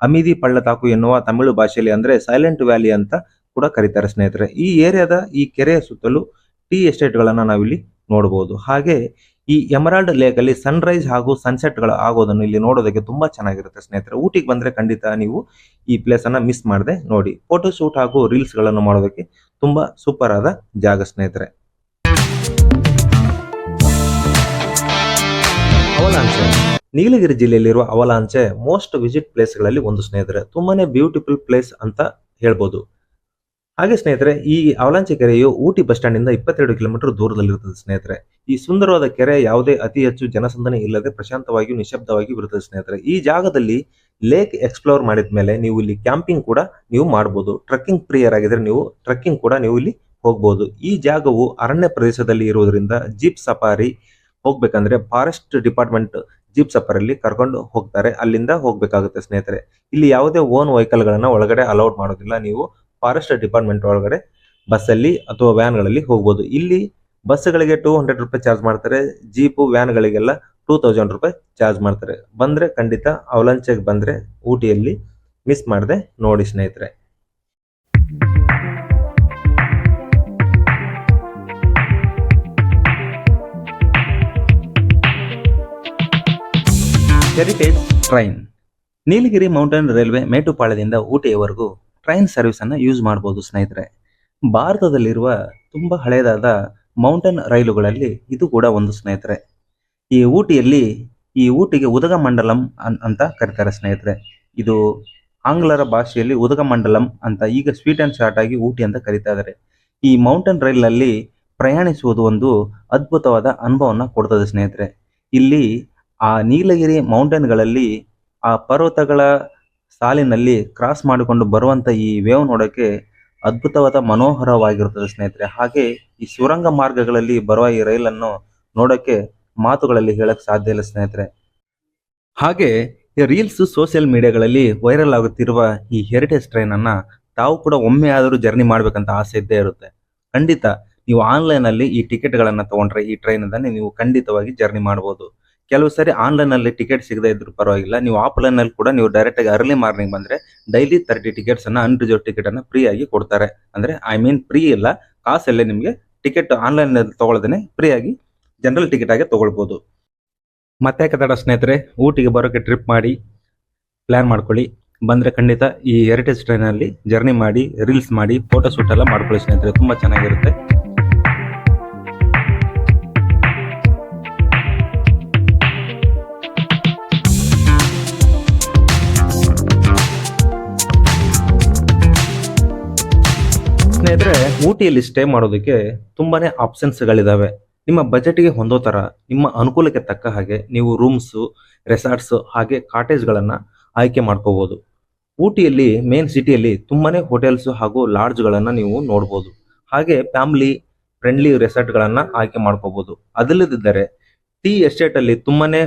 ಅಮಿದಿ ಪಳ್ಳತಾಕು ಎನ್ನುವ ತಮಿಳು ಭಾಷೆಯಲ್ಲಿ ಅಂದ್ರೆ ಸೈಲೆಂಟ್ ವ್ಯಾಲಿ ಅಂತ ಕೂಡ ಕರೀತಾರೆ ಸ್ನೇಹಿತರೆ. ಈ ಏರಿಯಾದ ಈ ಕೆರೆಯ ಸುತ್ತಲೂ ಟೀ ಎಸ್ಟೇಟ್ ಗಳನ್ನ ನಾವಿಲ್ಲಿ ನೋಡಬಹುದು. ಹಾಗೆ ಈ ಎಮರಾಲ್ಡ್ ಲೇಕ್ ಅಲ್ಲಿ ಸನ್ರೈಸ್ ಹಾಗೂ ಸನ್ಸೆಟ್ಗಳು ಆಗೋದನ್ನು ಇಲ್ಲಿ ನೋಡೋದಕ್ಕೆ ತುಂಬಾ ಚೆನ್ನಾಗಿರುತ್ತೆ ಸ್ನೇಹಿತರೆ. ಊಟಿಗೆ ಬಂದ್ರೆ ಖಂಡಿತ ನೀವು ಈ ಪ್ಲೇಸ್ ಅನ್ನ ಮಿಸ್ ಮಾಡದೆ ನೋಡಿ. ಫೋಟೋ ಶೂಟ್ ಹಾಗೂ ರೀಲ್ಸ್ ಗಳನ್ನು ಮಾಡೋದಕ್ಕೆ ತುಂಬಾ ಸೂಪರ್ ಆದ ಜಾಗ ಸ್ನೇಹಿತರೆ. ಅವಲಾಂಚೆ ನೀಲಗಿರಿ ಜಿಲ್ಲೆಯಲ್ಲಿರುವ ಅವಲಾಂಚೆ ಮೋಸ್ಟ್ ವಿಸಿಟ್ ಪ್ಲೇಸ್ ಗಳಲ್ಲಿ ಒಂದು ಸ್ನೇಹಿತರೆ. ತುಂಬಾನೇ ಬ್ಯೂಟಿಫುಲ್ ಪ್ಲೇಸ್ ಅಂತ ಹೇಳ್ಬೋದು. ಹಾಗೆ ಸ್ನೇಹಿತರೆ, ಈ ಅವಲಾಂಚೆ ಕೆರೆಯು ಊಟಿ ಬಸ್ ಸ್ಟ್ಯಾಂಡ್ ಇಂದ 22 ಕಿಲೋಮೀಟರ್ ದೂರದಲ್ಲಿರುತ್ತದೆ ಸ್ನೇಹಿತರೆ. ಈ ಸುಂದರವಾದ ಕೆರೆ ಯಾವುದೇ ಅತಿ ಹೆಚ್ಚು ಜನಸಂದಣಿ ಇಲ್ಲದೆ ಪ್ರಶಾಂತವಾಗಿಯೂ ನಿಶಬ್ದವಾಗಿಯೂ ಇರುತ್ತದೆ ಸ್ನೇಹಿತರೆ. ಈ ಜಾಗದಲ್ಲಿ ಲೇಕ್ ಎಕ್ಸ್ಪ್ಲೋರ್ ಮಾಡಿದ ಮೇಲೆ ನೀವು ಇಲ್ಲಿ ಕ್ಯಾಂಪಿಂಗ್ ಕೂಡ ನೀವು ಮಾಡಬಹುದು. ಟ್ರೆಕ್ಕಿಂಗ್ ಪ್ರಿಯರಾಗಿದ್ರೆ ನೀವು ಟ್ರೆಕ್ಕಿಂಗ್ ಕೂಡ ನೀವು ಇಲ್ಲಿ ಹೋಗಬಹುದು. ಈ ಜಾಗವು ಅರಣ್ಯ ಪ್ರದೇಶದಲ್ಲಿ ಇರುವುದರಿಂದ ಜೀಪ್ ಸಫಾರಿ ಹೋಗ್ಬೇಕಂದ್ರೆ ಫಾರೆಸ್ಟ್ ಡಿಪಾರ್ಟ್ಮೆಂಟ್ ಜೀಪ್ ಸಫಾರಿಯಲ್ಲಿ ಕರ್ಕೊಂಡು ಹೋಗ್ತಾರೆ, ಅಲ್ಲಿಂದ ಹೋಗ್ಬೇಕಾಗುತ್ತೆ ಸ್ನೇಹಿತರೆ. ಇಲ್ಲಿ ಯಾವುದೇ ಓನ್ ವೆಹಿಕಲ್ ಗಳನ್ನ ಒಳಗಡೆ ಅಲೌಡ್ ಮಾಡೋದಿಲ್ಲ. ನೀವು ಫಾರೆಸ್ಟ್ ಡಿಪಾರ್ಟ್ಮೆಂಟ್ ಒಳಗಡೆ ಬಸ್ಸಲ್ಲಿ ಅಥವಾ ವ್ಯಾನ್ಗಳಲ್ಲಿ ಹೋಗ್ಬೋದು. ಇಲ್ಲಿ ಬಸ್ಗಳಿಗೆ 200 ರೂಪಾಯಿ ಚಾರ್ಜ್ ಮಾಡ್ತಾರೆ, ಜೀಪು ವ್ಯಾನ್ಗಳಿಗೆಲ್ಲ 2000 ರೂಪಾಯಿ ಚಾರ್ಜ್ ಮಾಡ್ತಾರೆ. ಬಂದ್ರೆ ಖಂಡಿತ ಅವಲಾಂಚೆಗೆ ಬಂದ್ರೆ ಊಟಿಯಲ್ಲಿ ಮಿಸ್ ಮಾಡದೆ ನೋಡಿ ಸ್ನೇಹಿತರೆ. Heritage train. Nilgiri mountain railway ಮೇಟುಪಾಳ್ಯದಿಂದ ಊಟಿಯವರೆಗೂ ಟ್ರೈನ್ ಸರ್ವಿಸ್ ಅನ್ನ ಯೂಸ್ ಮಾಡಬಹುದು ಸ್ನೇಹಿತರೆ. ಭಾರತದಲ್ಲಿರುವ ತುಂಬಾ ಹಳೆಯದಾದ ಮೌಂಟೇನ್ ರೈಲುಗಳಲ್ಲಿ ಇದು ಕೂಡ ಒಂದು ಸ್ನೇಹಿತರೆ. ಈ ಊಟಿಗೆ ಉದಗಮಂಡಲಂ ಅಂತ ಕರೀತಾರೆ ಸ್ನೇಹಿತರೆ. ಇದು ಆಂಗ್ಲರ ಭಾಷೆಯಲ್ಲಿ ಉದಗಮಂಡಲಂ ಅಂತ, ಈಗ ಸ್ವೀಟ್ ಅಂಡ್ ಶಾರ್ಟ್ ಆಗಿ ಊಟಿ ಅಂತ ಕರೀತಾ ಇದ್ದಾರೆ. ಈ ಮೌಂಟೇನ್ ರೈಲ್ ನಲ್ಲಿ ಪ್ರಯಾಣಿಸುವುದು ಒಂದು ಅದ್ಭುತವಾದ ಅನುಭವನ ಕೊಡ್ತದೆ ಸ್ನೇಹಿತರೆ. ಇಲ್ಲಿ ಆ ನೀಲಗಿರಿ ಮೌಂಟೇನ್ಗಳಲ್ಲಿ ಆ ಪರ್ವತಗಳ ಸಾಲಿನಲ್ಲಿ ಕ್ರಾಸ್ ಮಾಡಿಕೊಂಡು ಬರುವಂತ ಈ ವೇವ್ ನೋಡೋಕೆ ಅದ್ಭುತವಾದ ಮನೋಹರವಾಗಿರುತ್ತದೆ ಸ್ನೇಹಿತರೆ. ಹಾಗೆ ಈ ಸುರಂಗ ಮಾರ್ಗಗಳಲ್ಲಿ ಬರುವ ಈ ರೈಲನ್ನು ನೋಡೋಕೆ ಮಾತುಗಳಲ್ಲಿ ಹೇಳಕ್ ಸಾಧ್ಯ ಇಲ್ಲ ಸ್ನೇಹಿತರೆ. ಹಾಗೆ ಈ ರೀಲ್ಸ್ ಸೋಷಿಯಲ್ ಮೀಡಿಯಾಗಳಲ್ಲಿ ವೈರಲ್ ಆಗುತ್ತಿರುವ ಈ ಹೆರಿಟೇಜ್ ಟ್ರೈನ್ ಅನ್ನ ತಾವು ಕೂಡ ಒಮ್ಮೆ ಆದರೂ ಜರ್ನಿ ಮಾಡ್ಬೇಕಂತ ಆಸೆ ಇದ್ದೇ ಇರುತ್ತೆ. ಖಂಡಿತ ನೀವು ಆನ್ಲೈನ್ ಅಲ್ಲಿ ಈ ಟಿಕೆಟ್ ಗಳನ್ನ ತಗೊಂಡ್ರೆ ಈ ಟ್ರೈನ್ ಅನ್ನ ನೀವು ಖಂಡಿತವಾಗಿ ಜರ್ನಿ ಮಾಡಬಹುದು. ಕೆಲವು ಸರಿ ಆನ್ಲೈನ್ ಅಲ್ಲಿ ಟಿಕೆಟ್ ಸಿಗದೇ ಇದ್ರೂ ಪರವಾಗಿಲ್ಲ, ನೀವು ಆಫ್ಲೈನ್ ಅಲ್ಲಿ ಕೂಡ ನೀವು ಡೈರೆಕ್ಟ್ ಆಗಿ ಅರ್ಲಿ ಮಾರ್ನಿಂಗ್ ಬಂದ್ರೆ ಡೈಲಿ 30 ಟಿಕೆಟ್ಸ್ ಅನ್ನ ಅನ್ರಿಸರ್ವ್ ಟಿಕೆಟ್ ಅನ್ನ ಫ್ರೀ ಆಗಿ ಕೊಡ್ತಾರೆ. ಅಂದ್ರೆ ಫ್ರೀ ಇಲ್ಲ, ಕಾಸಲ್ಲೇ ನಿಮಗೆ ಟಿಕೆಟ್ ಆನ್ಲೈನ್ ತಗೊಳ್ಳದೇನೆ ಫ್ರೀ ಆಗಿ ಜನರಲ್ ಟಿಕೆಟ್ ಆಗಿ ತಗೊಳ್ಬಹುದು. ಮತ್ತೆ ಕನ್ನಡ ಸ್ನೇಹಿತರೆ, ಊಟಿಗೆ ಬರೋಕೆ ಟ್ರಿಪ್ ಮಾಡಿ ಪ್ಲಾನ್ ಮಾಡ್ಕೊಳ್ಳಿ. ಬಂದ್ರೆ ಖಂಡಿತ ಈ ಹೆರಿಟೇಜ್ ಟ್ರೈನ್ ಅಲ್ಲಿ ಜರ್ನಿ ಮಾಡಿ, ರೀಲ್ಸ್ ಮಾಡಿ, ಫೋಟೋ ಶೂಟ್ ಎಲ್ಲ ಮಾಡ್ಕೊಳ್ಳಿ ಸ್ನೇಹಿತರೆ. ತುಂಬಾ ಚೆನ್ನಾಗಿರುತ್ತೆ. ಸ್ನೇಹಿತರೆ, ಊಟಿಯಲ್ಲಿ ಸ್ಟೇ ಮಾಡೋದಕ್ಕೆ ತುಂಬಾನೇ ಆಪ್ಷನ್ಸ್ ಗಳಿದಾವೆ. ನಿಮ್ಮ ಬಜೆಟ್ಗೆ ಹೊಂದೋ ತರ, ನಿಮ್ಮ ಅನುಕೂಲಕ್ಕೆ ತಕ್ಕ ಹಾಗೆ ನೀವು ರೂಮ್ಸ್, ರೆಸಾರ್ಟ್ಸ್ ಹಾಗೆ ಕಾಟೇಜ್ ಗಳನ್ನ ಆಯ್ಕೆ ಮಾಡ್ಕೋಬಹುದು. ಊಟಿಯಲ್ಲಿ ಮೇನ್ ಸಿಟಿಯಲ್ಲಿ ತುಂಬಾನೇ ಹೋಟೆಲ್ಸ್ ಹಾಗೂ ಲಾಡ್ಜ್ ಗಳನ್ನ ನೀವು ನೋಡಬಹುದು. ಹಾಗೆ ಫ್ಯಾಮಿಲಿ ಫ್ರೆಂಡ್ಲಿ ರೆಸಾರ್ಟ್ ಗಳನ್ನ ಆಯ್ಕೆ ಮಾಡ್ಕೋಬಹುದು. ಅದಲ್ಲದಿದ್ದರೆ ಟೀ ಎಸ್ಟೇಟ್ ಅಲ್ಲಿ ತುಂಬಾನೇ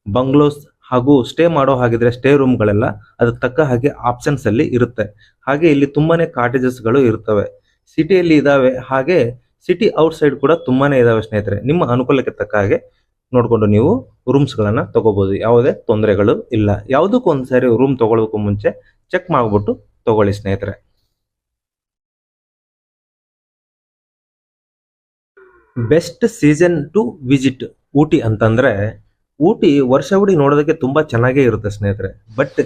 ಬಂಗ್ಲೋಸ್ ಹಾಗೂ ಸ್ಟೇ ಮಾಡೋ ಹಾಗಿದ್ರೆ ಸ್ಟೇ ರೂಮ್ ಗಳೆಲ್ಲ ಅದಕ್ಕೆ ತಕ್ಕ ಹಾಗೆ ಆಪ್ಷನ್ಸ್ ಅಲ್ಲಿ ಇರುತ್ತೆ. ಹಾಗೆ ಇಲ್ಲಿ ತುಂಬಾನೇ ಕಾಟೇಜಸ್ ಗಳು ಇರ್ತವೆ, ಸಿಟಿಯಲ್ಲಿ ಇದಾವೆ. ಹಾಗೆ ಸಿಟಿ ಔಟ್ ಸೈಡ್ ಕೂಡ ತುಂಬಾನೇ ಇದಾವೆ ಸ್ನೇಹಿತರೆ. ನಿಮ್ಮ ಅನುಕೂಲಕ್ಕೆ ತಕ್ಕ ಹಾಗೆ ನೋಡ್ಕೊಂಡು ನೀವು ರೂಮ್ಸ್ ಗಳನ್ನ ತಗೋಬಹುದು. ಯಾವುದೇ ತೊಂದರೆಗಳು ಇಲ್ಲ. ಯಾವುದಕ್ಕೂ ಒಂದ್ಸರಿ ರೂಮ್ ತಗೊಳ್ಳೋದಕ್ಕೂ ಮುಂಚೆ ಚೆಕ್ ಮಾಡ್ಬಿಟ್ಟು ತಗೊಳ್ಳಿ ಸ್ನೇಹಿತರೆ. Best season two visit Ooty ಅಂತಂದ್ರೆ, ಊಟಿ ವರ್ಷವಿಡೀ ನೋಡೋದಕ್ಕೆ ತುಂಬಾ ಚೆನ್ನಾಗೇ ಇರುತ್ತೆ ಸ್ನೇಹಿತರೆ. ಬಟ್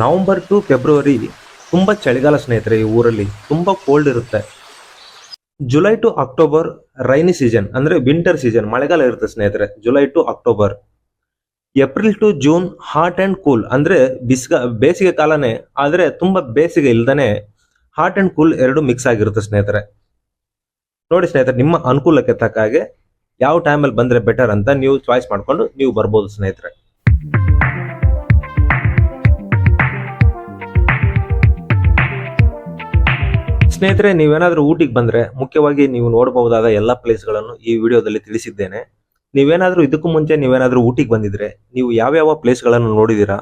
ನವೆಂಬರ್ ಟು ಫೆಬ್ರವರಿ ತುಂಬಾ ಚಳಿಗಾಲ ಸ್ನೇಹಿತರೆ. ಈ ಊರಲ್ಲಿ ತುಂಬಾ ಕೋಲ್ಡ್ ಇರುತ್ತೆ. July to October rainy season ಅಂದ್ರೆ ವಿಂಟರ್ ಸೀಸನ್, ಮಳೆಗಾಲ ಇರುತ್ತೆ ಸ್ನೇಹಿತರೆ. July to October. April to June hot and cool ಅಂದ್ರೆ ಬೇಸಿಗೆ ಕಾಲನೇ, ಆದ್ರೆ ತುಂಬಾ ಬೇಸಿಗೆ ಇಲ್ದಾನೆ ಹಾಟ್ ಅಂಡ್ ಕೂಲ್ ಎರಡು ಮಿಕ್ಸ್ ಆಗಿರುತ್ತೆ ಸ್ನೇಹಿತರೆ. ನೋಡಿ ಸ್ನೇಹಿತರೆ, ನಿಮ್ಮ ಅನುಕೂಲಕ್ಕೆ ತಕ್ಕ ಹಾಗೆ ಯಾವ ಟೈಮಲ್ಲಿ ಬಂದ್ರೆ ಬೆಟರ್ ಅಂತ ನೀವು ಚಾಯ್ಸ್ ಮಾಡ್ಕೊಂಡು ನೀವು ಬರ್ಬೋದು ಸ್ನೇಹಿತರೆ. ಸ್ನೇಹಿತರೆ, ನೀವೇನಾದ್ರೂ ಊಟಿಗೆ ಬಂದ್ರೆ ಮುಖ್ಯವಾಗಿ ನೀವು ನೋಡಬಹುದಾದ ಎಲ್ಲಾ ಪ್ಲೇಸ್ಗಳನ್ನು ಈ ವಿಡಿಯೋದಲ್ಲಿ ತಿಳಿಸಿದ್ದೇನೆ. ನೀವೇನಾದ್ರೂ ಇದಕ್ಕೂ ಮುಂಚೆ ನೀವೇನಾದ್ರೂ ಊಟಿಗೆ ಬಂದಿದ್ರೆ ನೀವು ಯಾವ ಪ್ಲೇಸ್ಗಳನ್ನು ನೋಡಿದೀರಾ,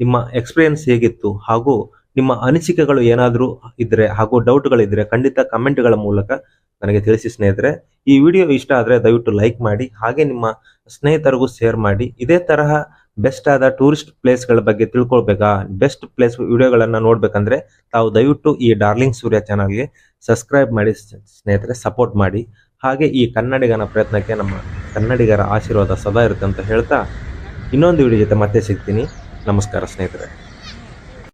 ನಿಮ್ಮ ಎಕ್ಸ್ಪೀರಿಯನ್ಸ್ ಹೇಗಿತ್ತು, ಹಾಗೂ ನಿಮ್ಮ ಅನಿಸಿಕೆಗಳು ಏನಾದ್ರೂ ಇದ್ರೆ ಹಾಗೂ ಡೌಟ್ಗಳಿದ್ರೆ ಖಂಡಿತ ಕಮೆಂಟ್ಗಳ ಮೂಲಕ ನನಗೆ ತಿಳಿಸಿ ಸ್ನೇಹಿತರೆ. ಈ ವಿಡಿಯೋ ಇಷ್ಟ ಆದ್ರೆ ದಯವಿಟ್ಟು ಲೈಕ್ ಮಾಡಿ, ಹಾಗೆ ನಿಮ್ಮ ಸ್ನೇಹಿತರಿಗೂ ಶೇರ್ ಮಾಡಿ. ಇದೇ ತರಹ ಬೆಸ್ಟ್ ಆದ ಟೂರಿಸ್ಟ್ ಪ್ಲೇಸ್ಗಳ ಬಗ್ಗೆ ತಿಳ್ಕೊಳ್ಬೇಕಾ, ಬೆಸ್ಟ್ ಪ್ಲೇಸ್ ವಿಡಿಯೋಗಳನ್ನ ನೋಡ್ಬೇಕಂದ್ರೆ ತಾವು ದಯವಿಟ್ಟು ಈ ಡಾರ್ಲಿಂಗ್ ಸೂರ್ಯ ಚಾನಲ್ಗೆ ಸಬ್ಸ್ಕ್ರೈಬ್ ಮಾಡಿ ಸ್ನೇಹಿತರೆ, ಸಪೋರ್ಟ್ ಮಾಡಿ. ಹಾಗೆ ಈ ಕನ್ನಡಿಗನ ಪ್ರಯತ್ನಕ್ಕೆ ನಮ್ಮ ಕನ್ನಡಿಗರ ಆಶೀರ್ವಾದ ಸದಾ ಇರುತ್ತೆ ಅಂತ ಹೇಳ್ತಾ ಇನ್ನೊಂದು ವಿಡಿಯೋ ಜೊತೆ ಮತ್ತೆ ಸಿಗ್ತೀನಿ. ನಮಸ್ಕಾರ ಸ್ನೇಹಿತರೆ.